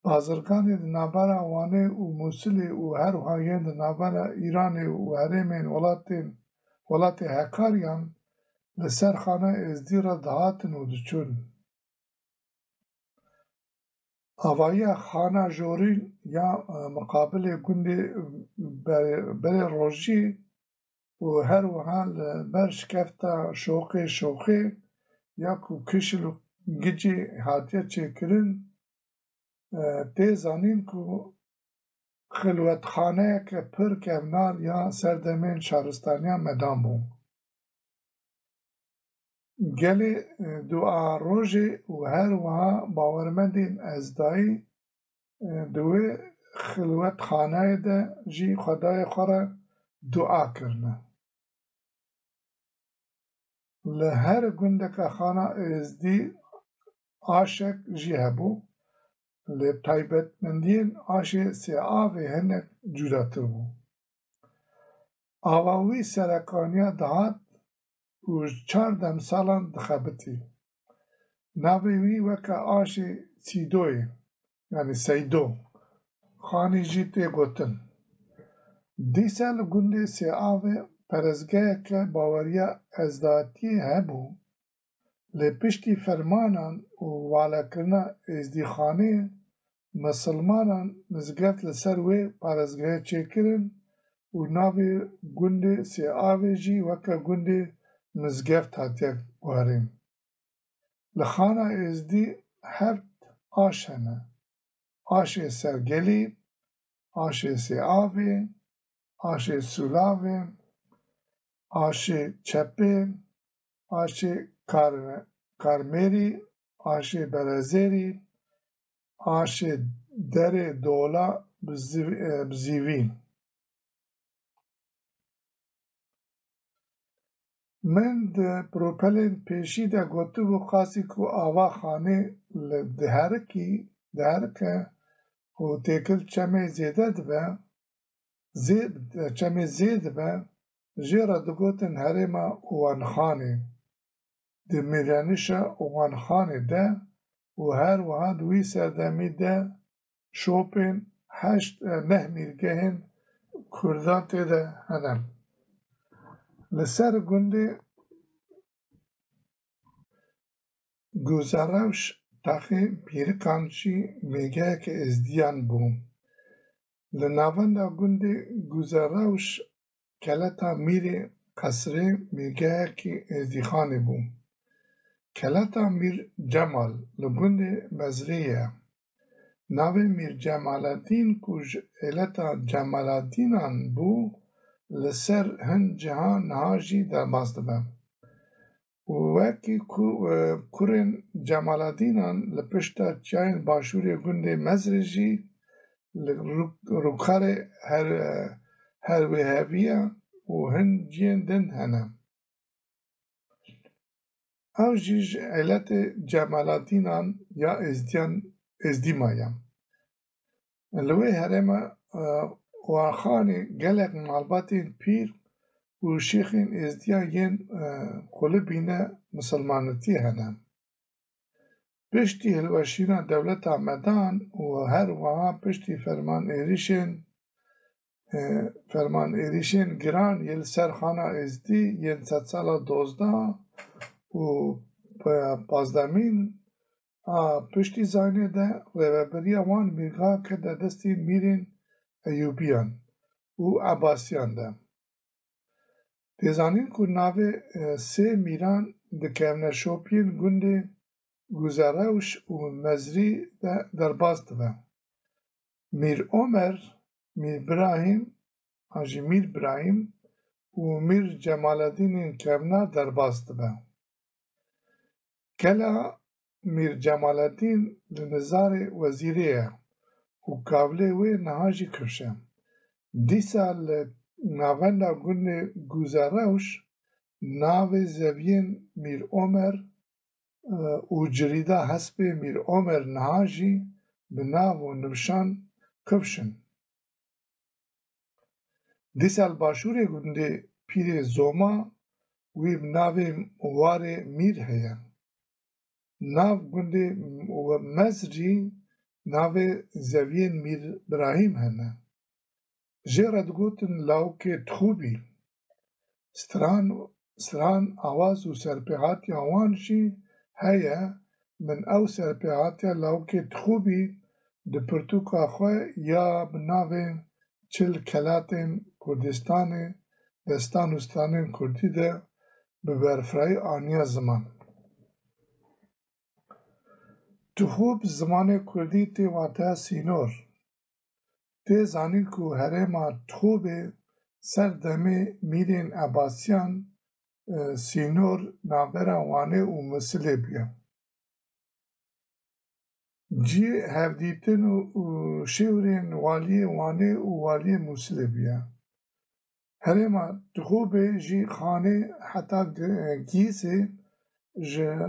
Bazirganê di navbera Wanê û Mûsilê û her wiha yên di navbera Îranê û herêmên welatê Hekariyan li ser Xana Êzdî re dihatin û diçûn. Avayiya Xana Jorîn ya muqabilê gundê Berê Rojî û her wiha li ber şikefta şoxê ya ku kişil û gicê hatiye çêkirin تê zanîn ku xilwetxaneyeke pir kevnar ya serdemên şaristaniya medan bû. Gelê du'a rojê û her wiha bawermendên ezdayî di wê xilwetxaneyê de jî Xwedayê xwe re du'a kirine. Li her gundeka xana êzdî aşek jî hebû, lê taybetmendiyên aşê sêavê hinek cûretir bû. Ava wî serekaniya dihat û ji 4 demsalan dixebitî. Navê wî weke aşê Sîdoyê yanî Seydo xanî jî tê gotin. Dîsa li gundê sêavê perezgeheke baweriya ezdayîtiyê hebû, lê piştî fermanan û valekirina êzdîxaneyê misilmanan mizgeft li ser wê parêzgehê çêkirin û navê gundê sêavê jî weke gundê mizgeft hatiye guherîn. Li xana êzdî heft aş hene: aşê Sergelî, aşê Sêavê, aşê Sûlavê, aşê Çepê, aşê Karmêrî, aşê Berezêrî, aşê Derê Dola bi Zîvî. Min di propelên pêşî de gotibû qasî ku ava xanê li diherike û têkil çemê zêde dibe, çemê zê dibe, jê re digotin herêma Wanxanê, di mêryanîşa Wanxanê de û her wiha di wî serdemî de şopên neh mîrgehên Kurdan tê de hene. Li ser gundê Guzerewş texê pîrikan jî mêgeheke êzdiyan bû. Li navenda gundê Guzerewş keleta Mîrê Qesrê mêgehekî êzdîxanê bû. Keleta Mîr Cemal li gundê Mezrê ye. Navê Mîr Cemaledîn ku ji êleta Cemaledînan bû, li ser hin ciha niha jî derbas dibe. Wekî ku kurên Cemaledînan li pişta çiyayên başûrê gundê Mezrê jî li rûxerê herwêheviya û hin ciyên din hene. Ew jî ji êletê Cemaledînan ya êzdîma ye. Li wê herêma Wanxanê gelek malbatên pîr û şêxên êzdiya yên Xulubîne misilmanîtî hene. Piştî hilweşîna dewleta medan û her wiha piştî fermanêrîşên giran yên li ser xana êzdî yên sedsala 12 û 15 a piştî zanînê de rêveberiya wan mîrga kirde destê Mîrên Eyûbiyan û Ebbasiyan de. Têzanîn ku navê sê mîran dikevne şopiyên gundê Guzerewş û Mezrî de derbas dibe. Mîr Omer, Mîr Birahîm û Mîr Cemaledînên kevnar derbas dibe. Kela Mîr Cemaledîn li nizarê wezîrê ye û kavlê wê niha jî kifş e. Dîsa li navenda gundê Guzerewş navê zeviyên Mîr Omer û cirîda hespê Mîr Omer niha jî bi nav û nivşan kifş in. Dîsa li başûrê gundê Pîrê Zoma wî bi navê Warê Mîr heye. Nav gundê Mezrî navê zeviyên Mîr Birahîm hene. Jê re digotin lawikê Tixûbî. Stran, awaz û serpêhatiya wan jî heye, min ew serpêhatiya lawikê Tixûbî di pirtûka xwe ya bi navê çil kelatên Kurdistanê Destan û Stranên Kurdî de bi berfirehî aniya ziman. تخوب زمان کردی تی واته سینور تی زانین کو هرما تخوب سر دمه میرین عباسیان سینور نابرا وانه و مسئله بیا جی هفدیتن و شورین والی وانه و والی مسئله بیا هرما تخوب جی خانه حتی گیسه جه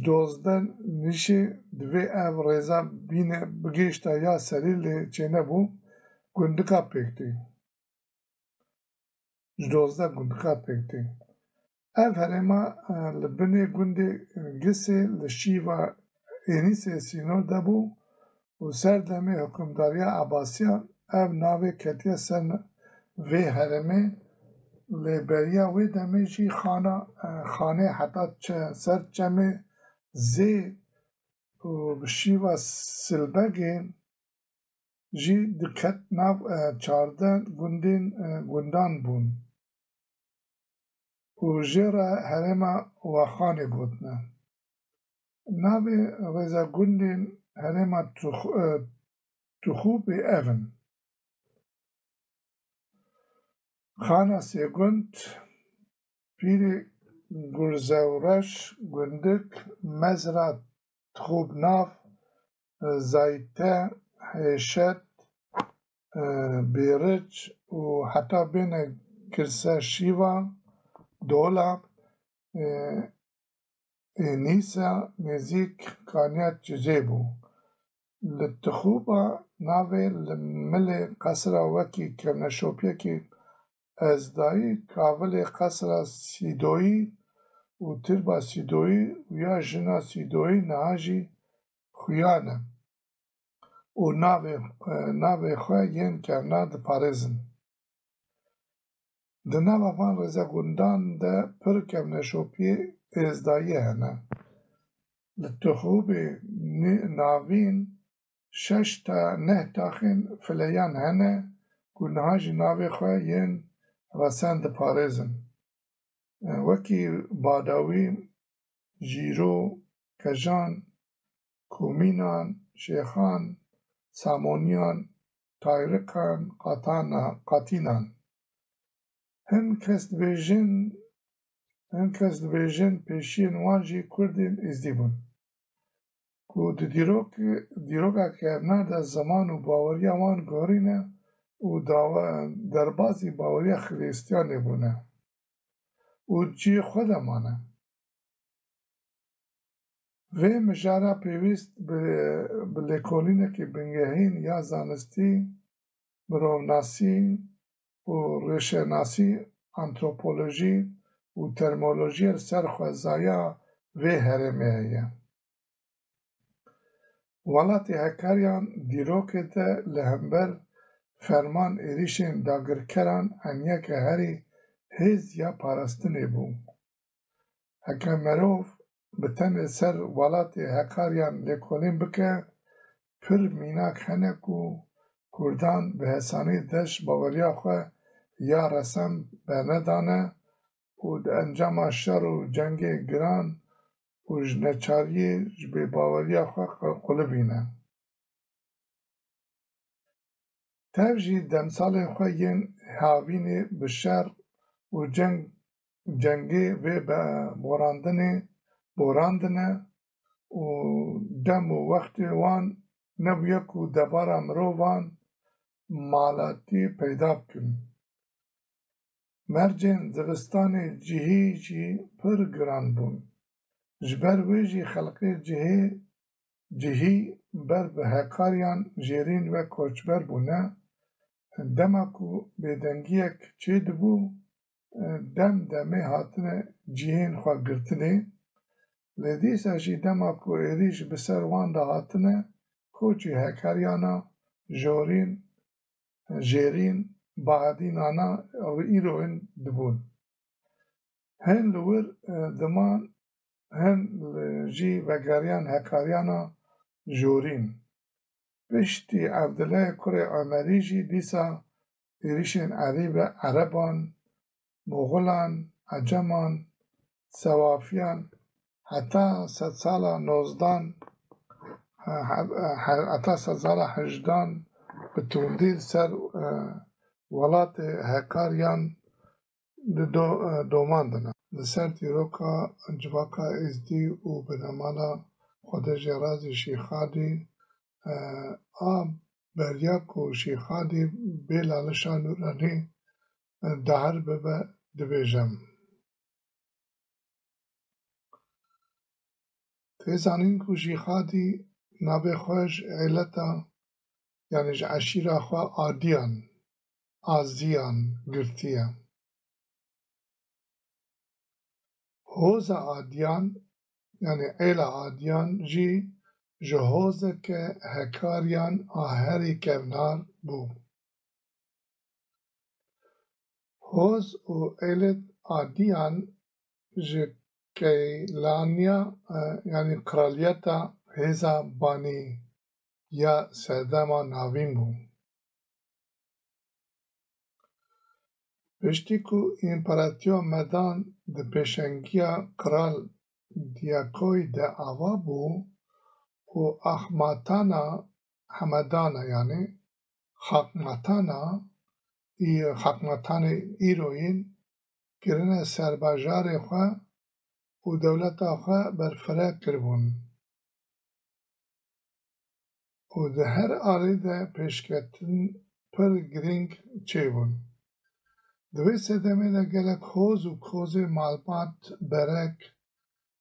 دوزده نیشه دوی او رزا بینه بگیشتا یا سری لی چینه بو گندکا پکتی دوزده گندکا پکتی او هرما لبنه گنده گسه لشیوه اینیسه سینور دبو و سر دمه حکمداریا عباسیان او ناوه کتیه سر وی هرمه لبریا وی دمه جی خانه حتی سر چمه زی و بشیوه سلبگین جی دکت ناو 14 گندان بون و جیرا هرما وخانه گودنه ناو رزا گندین هرما تخوب اون خانه سیگند پیری گرزورش گندک مزرع تخوب ناف زایته حیشت بیرج و حتی بین کرسه شیوا دولا نیسا نزیک کانیت جزی بو لتخوبا ناوه لمل قصر وکی کمنشوپیه که ازدایی کاول قصر سیدوی و تربا سیدوی و یا جنا سیدوی نهاجی خویانه و ناوه خواه ین کرنا ده پارزن ده ناوه وان رزا گندان ده پر کمنشوپی ازدایی هنه لتخوب ناوین 6 تا 9 تاخین فلیان هنه که نهاجی ناوه خواه ین رسان ده پارزن وکی باداوی جیرو کجان کومینان شیخان سامونیان تایرکان قاتینان هن کس دبیجن پیشین وانجی کردین ازدی بون که ده دیروکا کرنا ده زمان و باوریا وان گورینه و دربازی باوریا خریستیانی بونه و جی خودمانه و مجارا پیوست به لیکولینه که بنگهین یا زانستی برووناسی و ریشه‌ناسی آنتروپولوژی و ترمولوژی سرخوزایا و هرمه هیه ولاتی هکاریان دیروکه ده لهمبر فرمان ایریشن داگرکران انیه که هری هیز یا پارستنی بو هکا مروف بتن سر ولاتی هکاریان لیکولین بکه پر میناک هنک و کردان به حسانی دش باوریا خواه یا رسم برندانه و ده انجام شر و جنگ گران و جنچاری به باوریا خواه قلبینه تفجی دمسال خواه ین هاوین بشر و جنگی و براندنه و دم و وقت وان نبویه که دبارا مروان مالاتی پیدا بکن مرجن زوستان جی پر گران بون جبر ویجی خلقی جهی بر به هکاریان جیرین و کوچبر بونه دما کو بدنگیک چه دبو دمه هاتنه جهین خواه گرتنه لدیس اجی دما کو ایریش بسر وان دا هاتنه کوچی هکاریانا جیرین بعدین آنا ایروین دبون هن لور دمان هن جی وگریان هکاریانا جورین پشتی عبدالله کره عمری جی دیسا ایریشن عربان مغولان عجمان سوافیان حتی 100 سال 19 حتی 100 سال 18 به توندی سر ولات هکاریان دوماندن لسر دیروکا جواکا ازدی و بنامانا خودش رازی شیخادی بریاک و شیخادی بیلالشان نورانی دهر ببه دبیجم تیزانین کو شیخادی نابه خوش علتا یعنی عشیره خواه آدیان آزیان گرتیه حوز آدیان یعنی ایل آدیان جی جهوز که هکاریان آهری کونار بو حوز و ایل آدیان جی کیلانیا یعنی کرالیتا هزا بانی یا سردما ناوین بو پشتی کو امپراتیو مدان ده پیشنگیا کرال دیاکوی ده آوا بو و اخماتانا همدانا یعنی خاکماتان ایروین گرنه سرباجار خواه و دولت خواه برفره کربون و ده هر آلی ده پیشکتن پر گرینگ چه بون دوی سدمه ده گلک حوز و کوز معلومات برک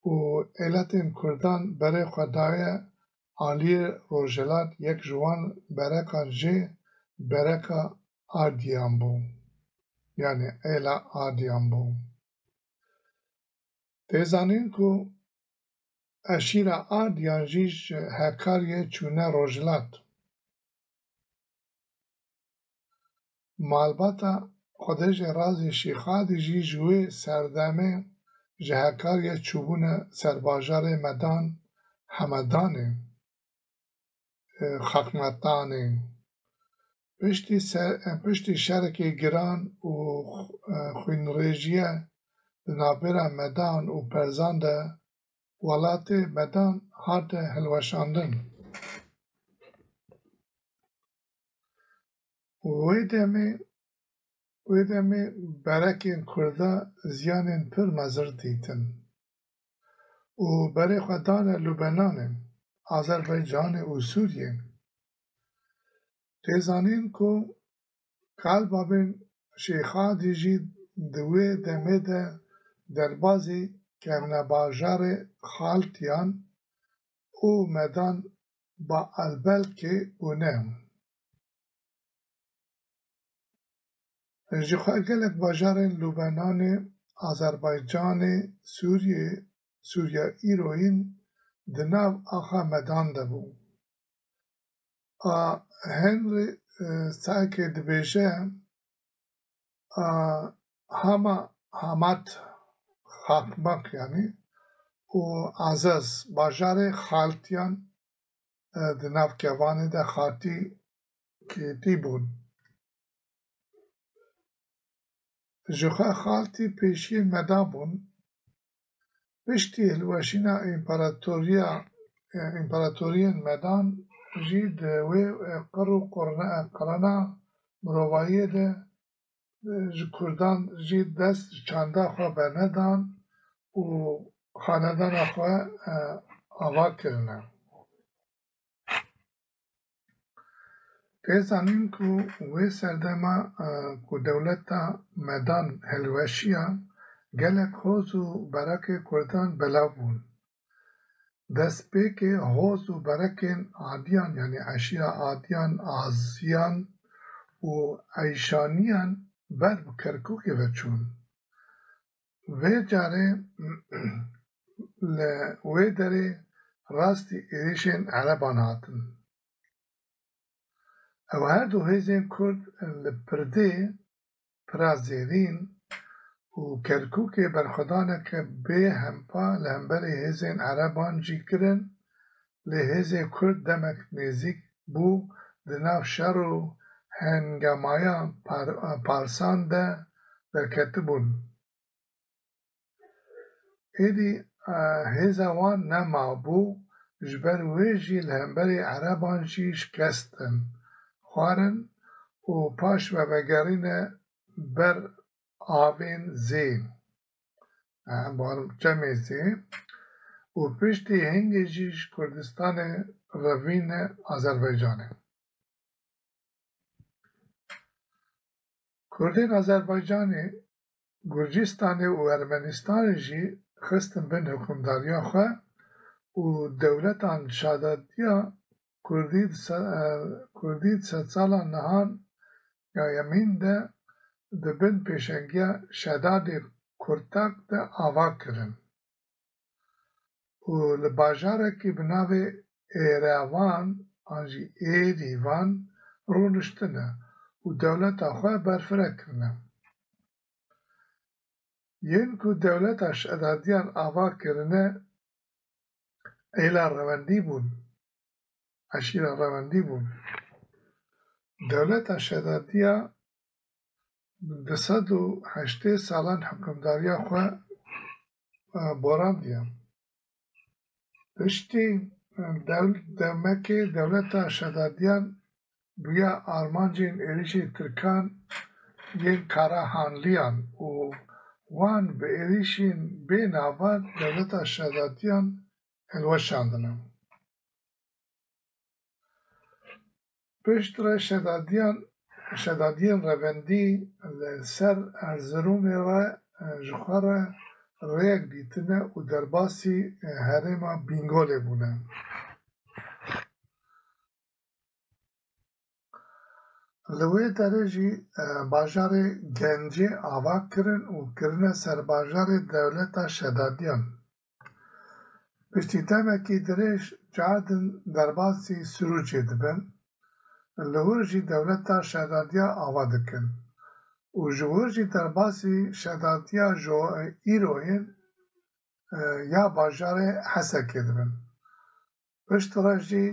و علتین کردان برای خدای عالی روژلات یک جوان برکا جه برکا آدیان بو یعنی ایلا آدیان بو تیزانین کو اشیر آدیان جیش هکاریه چونه روژلات معلوماتا خودش رازی شیخادی جی جوی سردمه جهکاری چوبون سرباجار مدان همدانه خاکمتانه پشتی شرکی گران و خوینریجیه دنابرا مدان و پرزانده ولات مدان هات هلوشاندن وی دمی برکین کرده زیانین پر مزر دیتن و برای خودان لبنان آذربایجان و سوریه تیزانین کو قلبابین شیخادی جی دوی دمی ده دربازی کمنا باجار خالتیان او مدان با البلک بونه جخواه گلک باجار لبنان آذربایجان سوریه ایروین دناو آخا مدان دبو هنری ساکه دبیشه همات خاکمک یعنی و عزز باجار خالتیان دناو کوانه ده خاتی که دی بون جخواه خالتی پیشی مدابون پشتی هلوشینا امپراتورین مدان جی دوی قرو قرنا مروایی ده کردان جی دست چانده خواه برندان و خاندان خواه آوا کرنه تیزانین کو وی سردما کو دولتا مدان هلوشیا گلک حوز و برک کردان بلاو بون دست پیک حوز و برکین آدیان یعنی عشیر آدیان آزیان و ایشانیان بر کرکوک وچون وی جاره وی داره راستی ایریشن عربان هاتن او هر دو هیزین کرد لپرده پرازیرین و کرکوک برخدانه که به همپا لهمبر هیزین عربان جی کرن لهیزین کرد دمک نیزیک بو دناف شر و هنگامایا پارسان ده برکتبون ایدی هێزە وان نەما بوو ji ber wê jî li hemberî Ereban jî şikestin xwarin û paş vevegerîne ber avên zê cemê zê û piştî hingê jî ji Kurdistanê revîne Azerbaycanê. Kurdên Azerbaycanê, Gurcistanê û Ermenistanê jî xistin bin hikûmdariya xwe û dewletan şadatiya Kurdî di sed sala nihan ya yemîn de di bin pêşengiya Şedadê Kurtak de ava kirin û li bajarekî bi navê Êrevan an jî Êrîvan rûniştine û dewleta xwe berfireh kirine. Yên ku dewleta şedadiyan ava kirine êla rewendî bûn, eşîra rewendî bûn. Dewleta şedadiya di sed û heştê salan hikûmdariya xwe borandiye. Piştî demekê dewleta şedadiyan bûye armancên êrişê Tirkan yên Karahanliyan û wan bi êrişên bênava dewleta şedadiyan hilweşandine. Piştre şedadiyên revendî li ser Erzerûmê re ji xwe re rêyek dîtine û derbasî herêma Bîngolê bûne. Li wê derê jî bajarê Gencê ava kirin û kirine serbajarê dewleta şedadiyan. Piştî demekî dirêj cihadin derbasî Sirûcê dibin, li wir jî dewleta şedadiya ava dikin û ji wir jî derbasî şedadiya îroyên ya bajarê Hesekê dibin. Piştre jî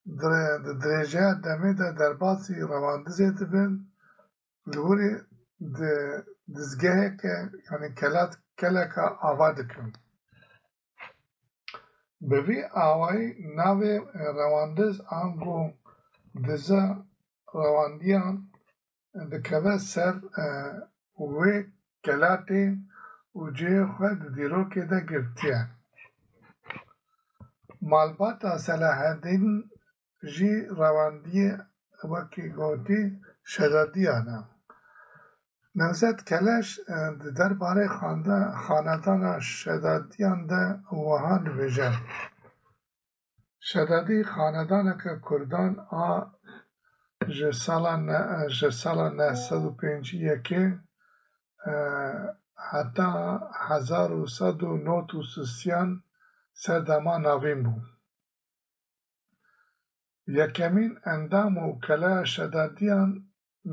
di dirêjeya demê de derbasî rewandizê dibin, li wirî dizgeheke yanî keleka ava dikin. Bi vî awayî navê rewandiz an ku diza rewandiyan dikeve ser wê kelatê û cihê xwe di dîrokê de girtiye. Malbata Selahedîn jî rewandiyê wekî gotî şedadiyan e. Nevzet Keleş di derbarê xanedana şedadiyan de wiha dibêje. Şedadî xanedaneke Kurdan a ji sala 901 heta 1130 serdema navîn bû. Yekemîn endam û keleya şedadiyan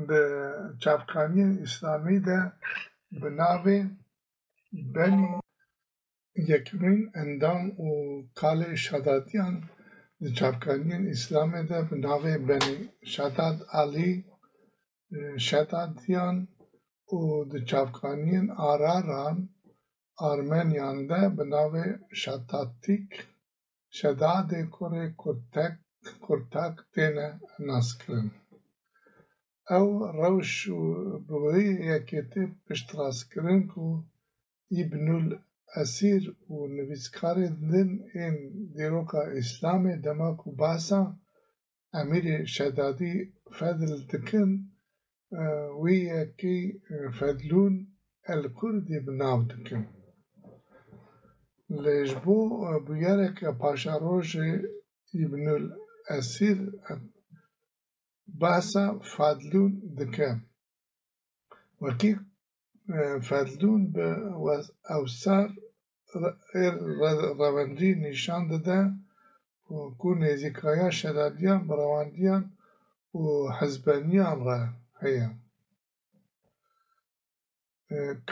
di çavkaniyên İslamî de bi navê Yekemîn endam û kalê şedadiyan di çavkaniyên İslamê de bi navê Benî Şedad Alî şedadiyan û di çavkaniyên Araran Armenyan de bi navê Şetatîk Şedadê Kurê Kurtak têne naskirin. Ew rewş û bi wê yekêtî piştrast-kirin ku İbnül Esîr û nivîskarê din ên dîroka İslamê dema ku behsa Emîrê Şedadî Fedl dikin, wî yekî Fedlûn el-Kurdî bi nav dikin. Lê ji bo bûyereke paşarojê İbnül Esîr behsa Fedlûn dike. Wekî Fedlûn bi ewsar rewendî nîşan dide ku nêzîkaya şedadiyan bi rewandiyan û hizbeniyan re heye.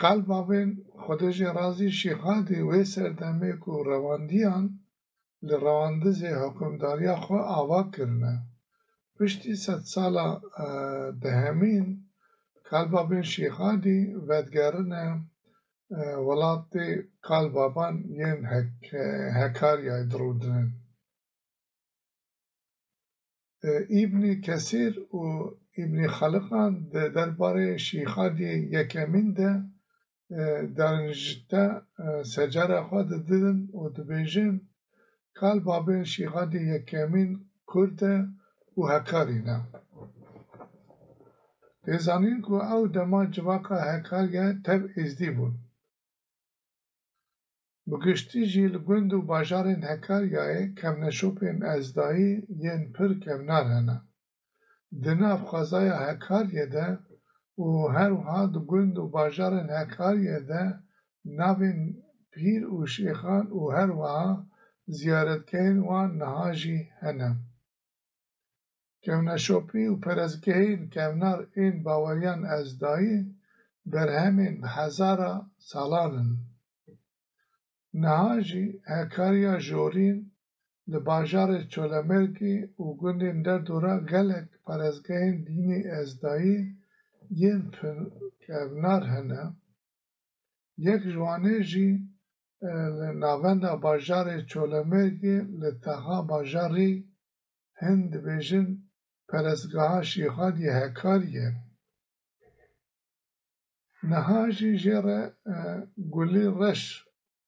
Kalbavên Xwedê razî Şîxadî wê serdemê ku rewandiyan li rewandizê hikûmdariya xwe ava kirine. Piştî sed sala dehemîn kalbavên Şîxadî vedgerine وڵاتی کال بابان یەن هەکاریای درودن. ئیبنی کەسیر و ئیبنی خەلقان دەربارەی شیخادی یەکەمین de دەرنجتە سەجارە خوا دەدن و dibêjin kal babên şîxadî yekemîn Kurd e û hekarî ne. Dêzanîn ku ew dema civaka hekariye tev êzdî bûn. Bi giştî jî li gund û bajarên Hekariyayê kevneşopên ezdayî yên pir kevnar hene. Di nav xwezaya Hekariyê de û herwiha di gund û bajarên Hekariyê de navên pîr û şêxan û herwiha ziyaretgehên wan niha jî hene. Kevneşopî û perestgehên kevnar ên baweriyan ezdayî berhemên bi hezara salan in. Niha jî hekariya jorîn li bajarê Çolemergê û gundên derdora gelek perestgehên dînê ezdayî yên kevnar hene. Yek ji wanê jî li navenda bajarê Çolemergê li texa bajarê hin dibêjin perestgeha şîxadî Hekariyê. Niha jî jê re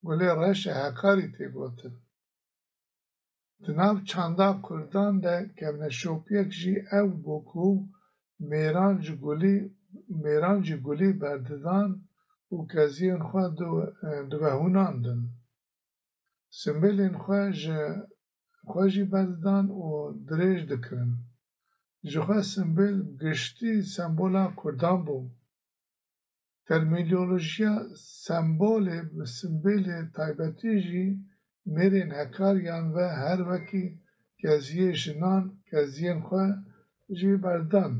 Gulê Reş Hekarî tê gotin. Di nav çanda Kurdan de kevneşopiyek jî ew bû ku mêran ji gulî berdidan û keziyên xwe divehnandin. Simbêlên xwe jî berdidan û dirêj dikirin. Ji xwe simbêl bi giştî sembola Kurdan bû. Termînolojiya sembolê bi simbêlê taybetî jî mêrên hekariyan ve her wekî keziyê jinan keziyên xwe jî berdan.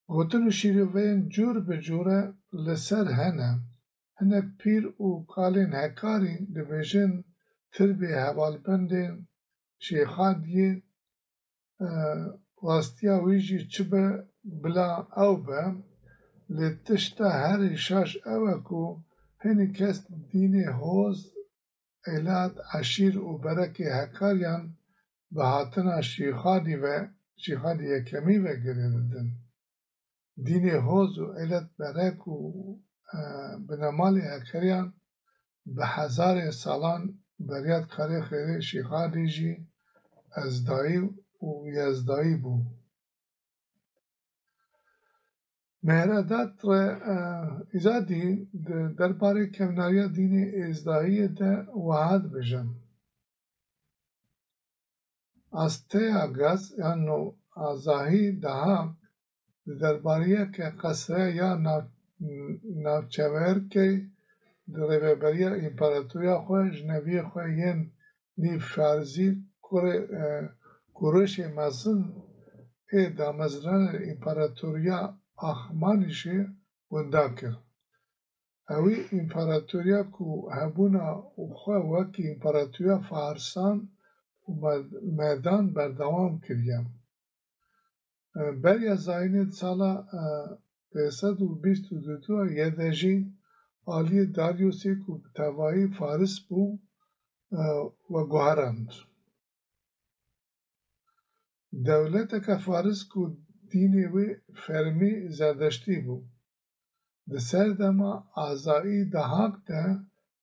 Gotin û şîroveyên cûr bi cûre li ser hene. Hinek pîr û kalên Hekarî dibêjin tirbê hevalbendên şêxadiyê rastiya wî jî çi be bila ew be, lê tişta herî şaş ew e ku hinî kes dînê hoz, elat, eşîr û berekê Hekariyan bi hatina şîxadî yekemî ve girê didin. Dînê hoz û elat berek û binemalê Hekariyan bi hezarên salan beriya karê xêrê şîxadî jî ezdayî û yezdayî bû. Meheredat re îzadî derbarê kevnariya dînê êzdayiyê de wiha dibêjin. Asteya Gaz yan Azahî Dahak di derbariyeke qesre ya navçewerkê di rêveberiya împaratoriya xwe ji neviyê xwe yên nîv Farzî Kurêşê mezin ê damezranê împaratoriya Axmanîşê winda kir. Ewî împaratoriya ku hebûna xwe wekî împaratoriya Farsan û Medan berdewam kiriye. Beriya Zaînê di sala 522 de jî aliyê Daryosê ku bi tevahî Faris bû ve guherand. Dewleteke Faris ku dînê wê fermî zerdeştî bû. Di ser dema Azahî Dahak de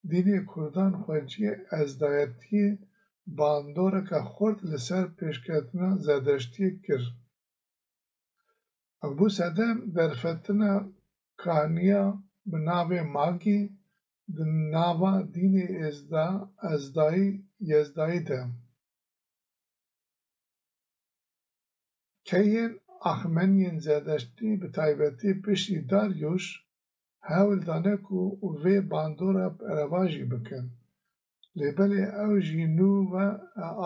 dînê Kurdan xweciyê ezdayetiyê bandoreke xurt li ser pêşketina zerdeştiyê kir. Bu sedem derfetina kahiniya bi navê Magî di nava dînê Yezdayî de. Keyên Axmeniyên zerdeştî bi taybetî piştî Daryûş hewl dane ku vê bandora reva jî bikin. Lêbelê ew jî nû ve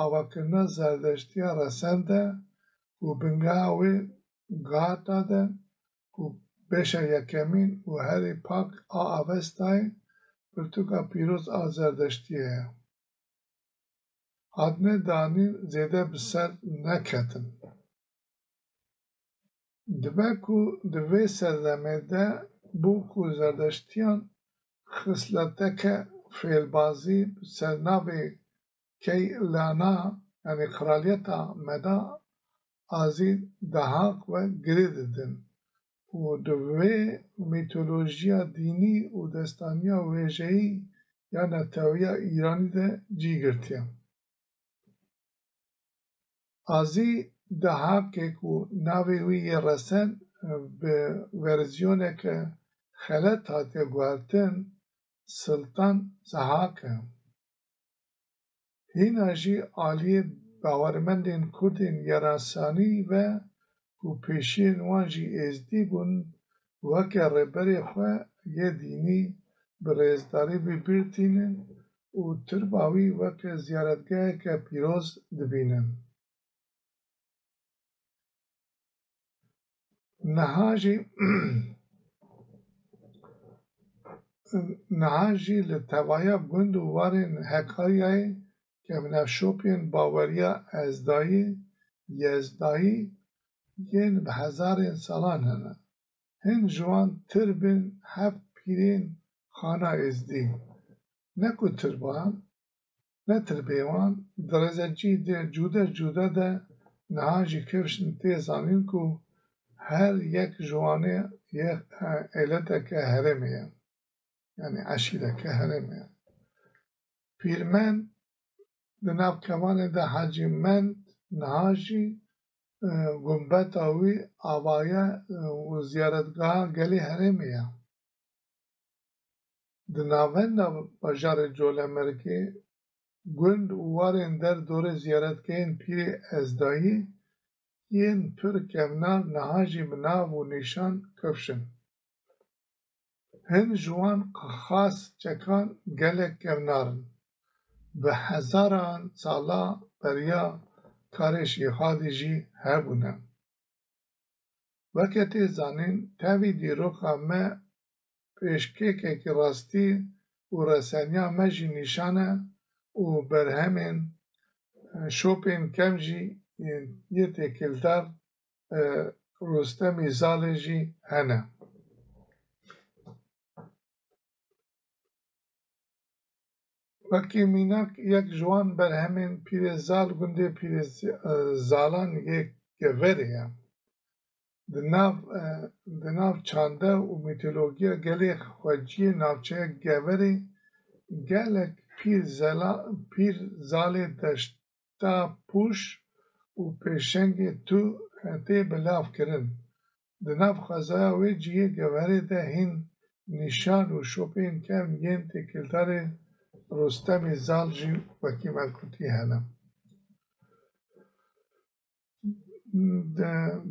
avakirina zerdeştiya resend e û bingeha wê gihata de ku bêşa yekemîn û herî pak a avestayê pirtûka pîroz a zerdeştiyê ye. Hatine danîn zêde bi ser neketin. Dibe ku di vê serdemê de بو کو زردشتیان خصلتک فعلبازی سرناوی کی لانا یعنی خرالیتا مدا آزی دهاق و گریددن و دوی میتولوژیا دینی و دستانیا ویژه‌ای یا نتویا ایرانی ده جی گرتیم. آزی دهاقی کو ناوی وی رسن به ورزیونه که خلط هاتی گوارتن سلطان زهاقه. هین آجی آلی باورمندین کردین یراسانی و و پیشین وانجی ازدی بون وکه ربری خواه یه دینی برزداری ببیرتینن و ترباوی وکه زیارتگاه که پیروز دبینن. نهاجی لطوایا گند و وارن حکایای که منافشوپین باوریا ازدایی یزدایی ین به هزار سالان هنه. هن جوان تربین هفت پیرین خانه ازدی. نکو تربان، نه تربیوان درزه جی ده جوده ده نهاجی کفشن تیزانین کو هر یک جوانه یک ایلته که هرمیه. یعنی عشیره که هرمیه. پیرمن دناب کمانه ده حاجی مند نهاجی گنبت آوی آوایه و زیارتگاه گلی هرمیه. دناوند بجار جول امریکی گند وارن در دور زیارتگاه پیر ازدایی این پر کمنار نهاجی مناو و نشان کفشن. هن جوان خاص چکان گلک کمنارن. به هزاران سالا بریا کارش یخادی جی هبونه. وقتی زنین تاوی دیروکا ما پیشکه که راستی و رسانیا مجی نشانه و برهمین شوپین کمجی یه تکلتر رستمی زاله جی هنه. وکی میناک یک جوان برهمین پیر زال گنده پیر زالان یک گوریه. دناف چانده و میتولوژیا گلی خواجی نافچه گوری گلک پیر زال دشتا پوش و پیشنگ تو هنده بلاف کرن. دناف خزای وی جیه گوری ده هین نشان و شوپین کم ین تکلتر رستمی زال جی وکی ملکوتی هنم.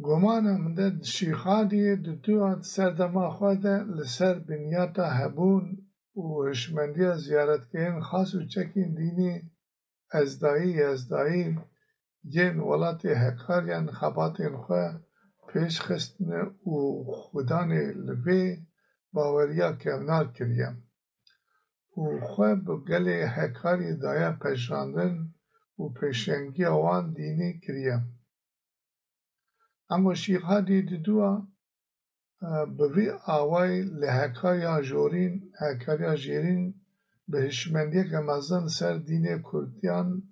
گمانم ده شیخادی دوات سردما خواده لسر بنیاتا هبون و هشمندی زیارتگاهین خاص و چکین دینی ازدایی ین ولات حکاریان خباتین خواه پیش خستن و خودان لبه باوریا کمنار کریم. و خواه بگلی حکاری دایا پشاندن و پیشنگی آوان دینی کریم. اما شیخا دیدوا به وی آوای لحکاریا جورین به هشمندی که مزن سر دین کردیان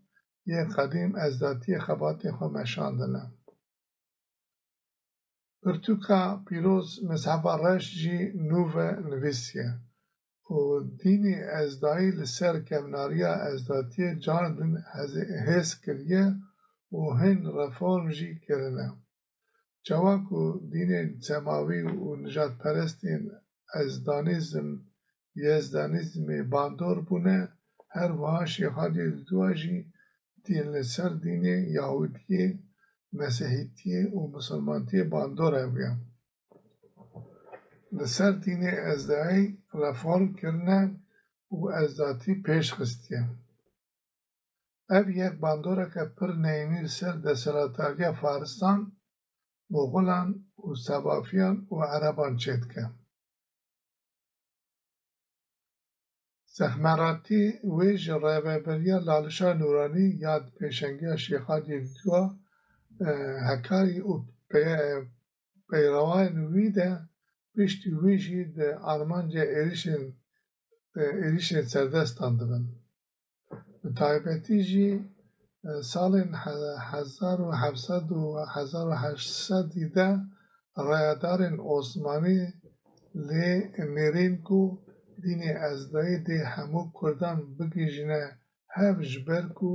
یه قدیم ازداتی خباتی خو مشاندنه. ارتوکا پیروز مصحف رش جی نوه نویسیه و دینی ازدایی لسر کمناریا ازداتی جاندن حس کریه و هن رفورم جی کرنه. جواکو دین سماوی و نجات پرستین یزدانیزم باندور بونه هر وها شیخادی دواجی دین لسر دین یهودی مسیحیتی و مسلمانتی باندور هبیم. لسر دین ازدایی رفورم کرنه و ازداتی پیش خستیم. او یک باندوره که پر نینیر سر دسلاتاری فارستان مغولان و سبافیان و عربان چید که. زخمراتی ویج رهبریا لالشا نورانی یاد پیشنگی شیخادی دوا حکاری و پیروان ویده پشتی ویجی ده آرمانجا ایریشن سردستان دبن. به تایبەتی جی ساڵên 1700 و 1800 de rayadarên Osmanî lê nêrên ku dînê ezdayî dê hemû Kurdan bigîjine hev ji ber ku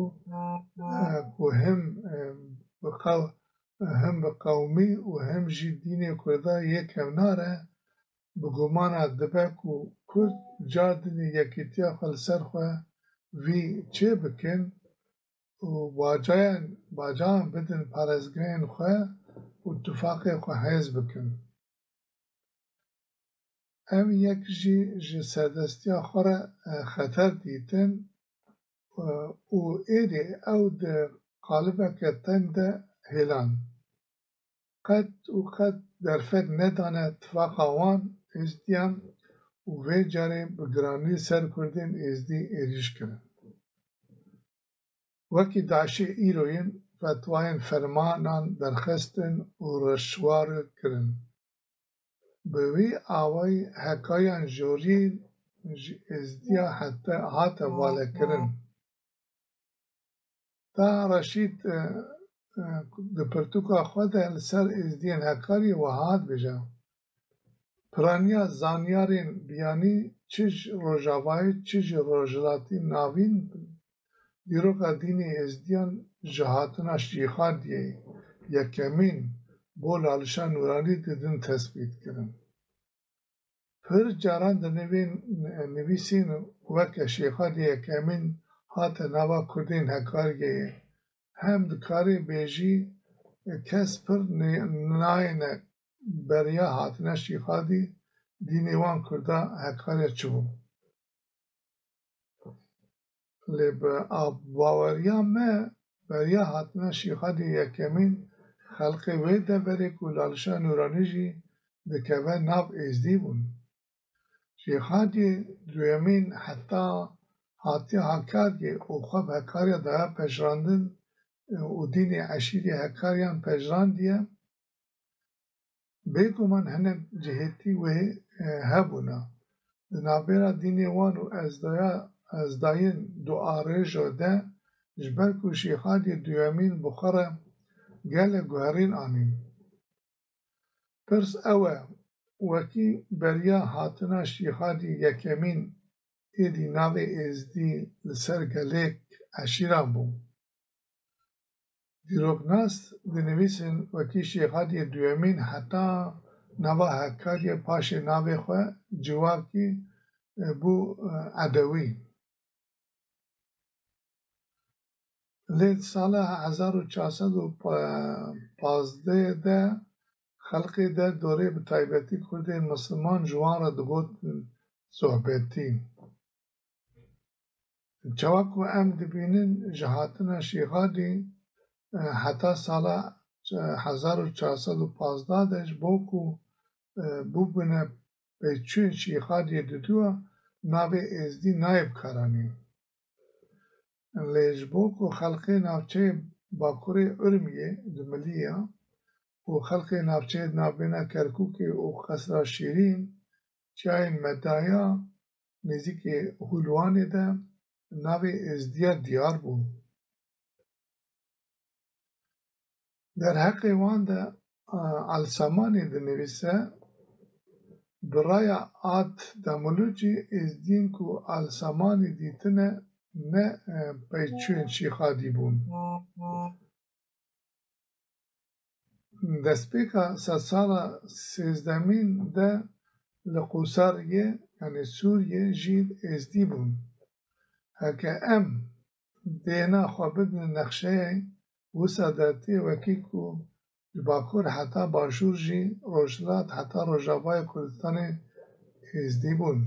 hem bi qewmî û hem jî dînê Kurda yek hev nare, bi gumana dibe ku Kurd car dinê yekîtiya xwe li ser xwe vî çê bikin û bacayan bidin parêzgehên xwe û tifaqê xwe hez bikin. Em yek jî ji serdestiya xwe re xeter dîtin û êrê ew di qalibeke teng de hêlan. Qet û qet derfet nedane tifaqa wan êzdiyan û vê carê bi giranî ser Kurdên êzdî êriş kirin. Wekî Daişê îro yên fetvayên fermanan derxistin û rişwar kirin. Bi vî awayî hekayan jorî ji êzdiya hate valekirin. Taha Reşîd di pirtûka xwe de li ser êzdiyên hekarî wiha dibêje: Piraniya zanyarên biyanî çi ji rojavayî çi ji rojhilatî navîn dîroka dînê êzdiyan ji hatina Şîxadiyê yekemîn bo lalişa nûranî didin tespît kirin. Pir caran di nivîsên weke Şîxadiyê yekemîn hate nava Kurdên Hekariyê hem dikarî bêjî kes pir nayêne beriya hatina Şîxadî dînê wan Kurda Hekariya çi bû. Lê bi baweriya me beriya hatina Şîxadî yekemîn xelkê wê deverê ku lalişa nûranî jî dikeve nav êzdî bûn. Şîxadiyê duyemîn heta hatiya Hakariyê û xwe bi Hekariya daya pejirandin û dînê eşîrî Hekariyan pejrandiye, bêguman hinek cihêtî wê hebûne. Di navbera dînê wan û ezdayên duarêjo de ji ber ku Şîxadiyê duyemîn bi xwe re gelek guherîn anîn. Pirs ew e wekî beriya hatina Şîxadî yekemîn êdî navê êzdî li ser gelek eşîran bû. Dîroknas dinivîsin wekî Şîxadiyê duyemîn heta nava Hekariyê paşê navê xwe ciwakî bû Edewî. Lê sala 1415 de xelkê der dorê bi taybetî Kurdên misliman ji wan re digotin sohbetî. Çawa ku em dibînin ji hatina Şîxadî heta sala 1415 de ji bo ku bûbûne pêçûyên Şîxadiyê didû navê êzdî nayê bikaranî. Lê ji bo ku xelkê navçeyê Bakurê Urmiyê di Milîya û xelkê navçeyê navbêhna Kerkûkê û Qesra Şîrîn çiyayên Medaya nêzîkî Hûlwanê de navê êzdiya diyar bû. Derheqê wan de Alsamanî dinivîse bi raya At Demûlûcî êzdiyên ku Alsamanî dîtine ne pêçûyên Şîxadî bûn. Destpêka sedsala sêzdemîn de li Qûsariyê yanî Sûriyê jî êzdî bûn. Heke em dêhna xwe bidin nexşeyê wisa dertiyê wekî ku ji Bakur heta Başûr jî Rojhilat heta Rojavayê Kurdistanê êzdî bûn,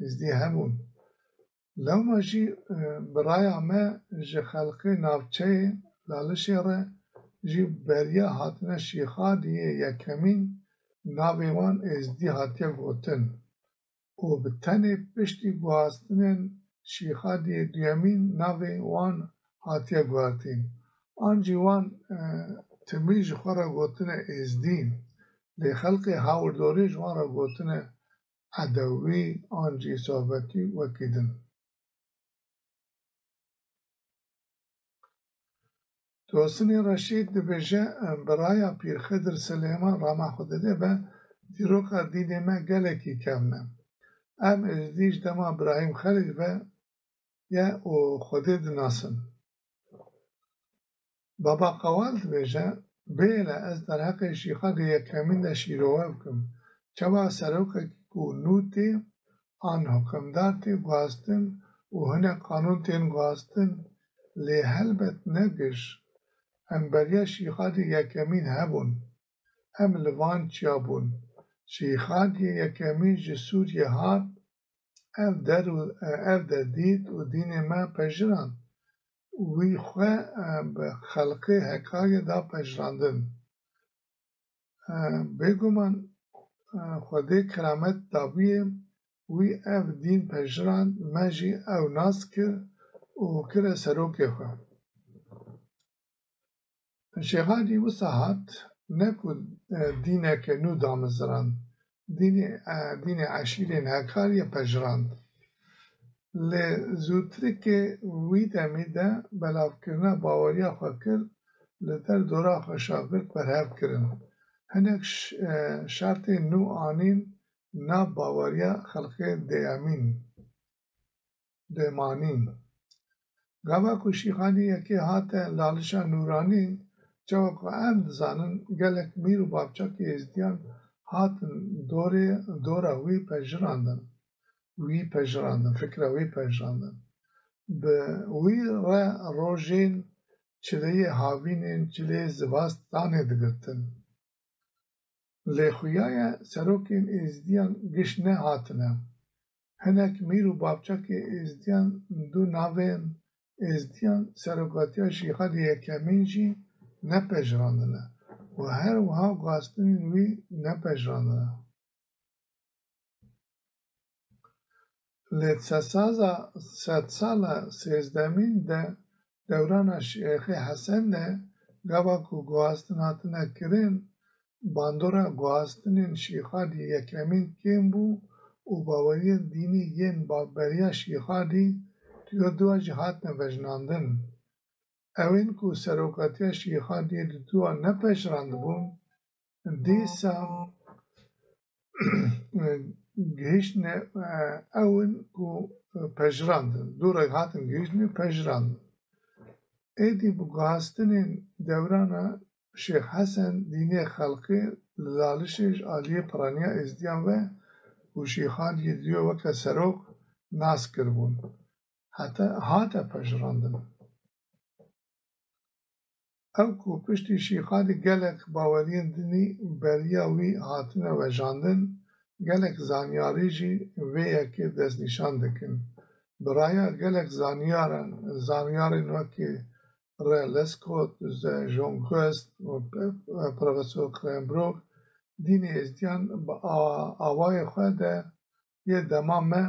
êzdî hebûn. Lewma jî bi raya me ji xelkê navçeyê lalişê re jî beriya hatina Şîxadiyê yekemîn navê wan êzdî hatiye gotin û bi tenê piştî guhastinên Şîxadiyê duyemîn navê wan hatiye guhartîn. An jî wan timî ji xwe re gotine êzdî لی خلق هاورداری جوان را گوتن عدوی آنجی صحبتی وکیدن. توسنی رشید دبیجه برای پیر خدر سلیمان راما خودده به دیروکا دین ما گلکی کمنه. ام ازدیج دما ابراهیم خلیل و یا او خودد ناسن. بابا قوال دبیجه بیله از در حق شیخا دی یکمین ده شیروه بکم. چوا سروکا کو نوتی آن حکمدار تی گواستن و هنه قانون تین گواستن لی هلبت نگش ام بریا شیخا دی یکمین هبون ام لوان چیابون شیخا دی یکمین جسور یهاد اف در دید و دین ما پجران وی خواه به خلقی حکای دا پجراندن بگومان خودی کرامت دابیه وی اف دین پجراند مجی او ناس کر و کر سروکی خواه شیخا دی و ساعت نکو دینه که نو دامزران دین عشیرین حکاری پجراند لی زودتری که وی دمیده بلاف کرنا باوریا خواه کرد لتر دورا خواه شاگرد برهف کرن هنک شرط نو آنین نا باوریا خلقه دیمانین گاوا کو شیخانی یکی هات لالشا نورانی چوک و ام دزانن گلک میرو بابچا که ازدیان هات دورا وی پجراندن فکر وی پجراندن به وی روژین چلی هاوینین چلی زواستانه دگرتن لی خویای سروکین ازدیان گش نه هاتنه هنک میرو بابچا که ازدیان دو ناوین ازدیان سروکاتیا شیخا دی یکمین جی نپجراندنه و هر وها گواستنین وی نپجراندنه لی ست سالا سیزدمین ده دوران شیخ حسن ده گوا کو گواستن هاتنه کرن باندورا گواستنین شیخا دی یکمین کم بو و باوری دینی ین بابریا شیخا دی تیو دو جهات نوجناندن اوین کو سروکاتیا شیخا دی دو نپجراند بون دیسا گهشن اون کو پجراندن دو هاتن گهشن پجراندن ایدی بگاستنین دورانا شیخ حسن دینی خلقی لالشش آلیه پرانیا ازدیان و شیخان یدیو وکا سروک ناس کربون حتی هاتا پجراندن او کو پشتی شیخان گلک باورین دینی بریاوی هاتن و جاندن گلک زانیاری جی وی اکی دست نشان دکن برایا گلک زانیارن وکی رلسکوت جون کوست و پروفسور کرنبروک دین ازدیان با آوای خود یه دمامه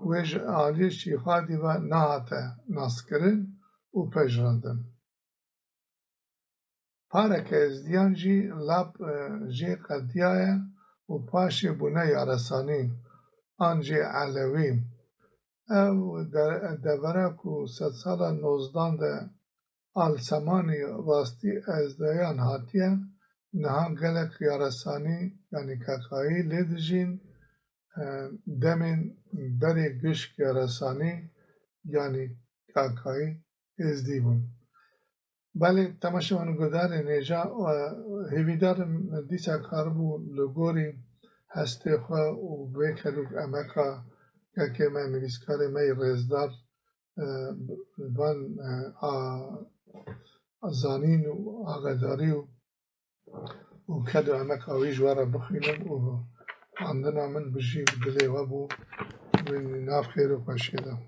ویج آلی شیخا دیو نهاته ناس کرن و پجراندن پارک ازدیان جی لب جی قدیای و پاشی بونه یارسانی آنجی علوی او دوره کو 100 سال 19 ده آلسمانی واسطی ازدیان هاتیه نهان گلک یارسانی یعنی کاکایی لیدجین دمین بری گشک یارسانی یعنی کاکایی ازدی بون بله تماشاون گدار نیجا هیویدار دیسا کاربو لگوری هسته خواه و بیکلوک امکا که من نویسکار می رزدار بان زانین و آقاداری و کدو امکا ویجوارا بخینم و عندنا من بجيب دلي وابو من ناف خير وباشيدا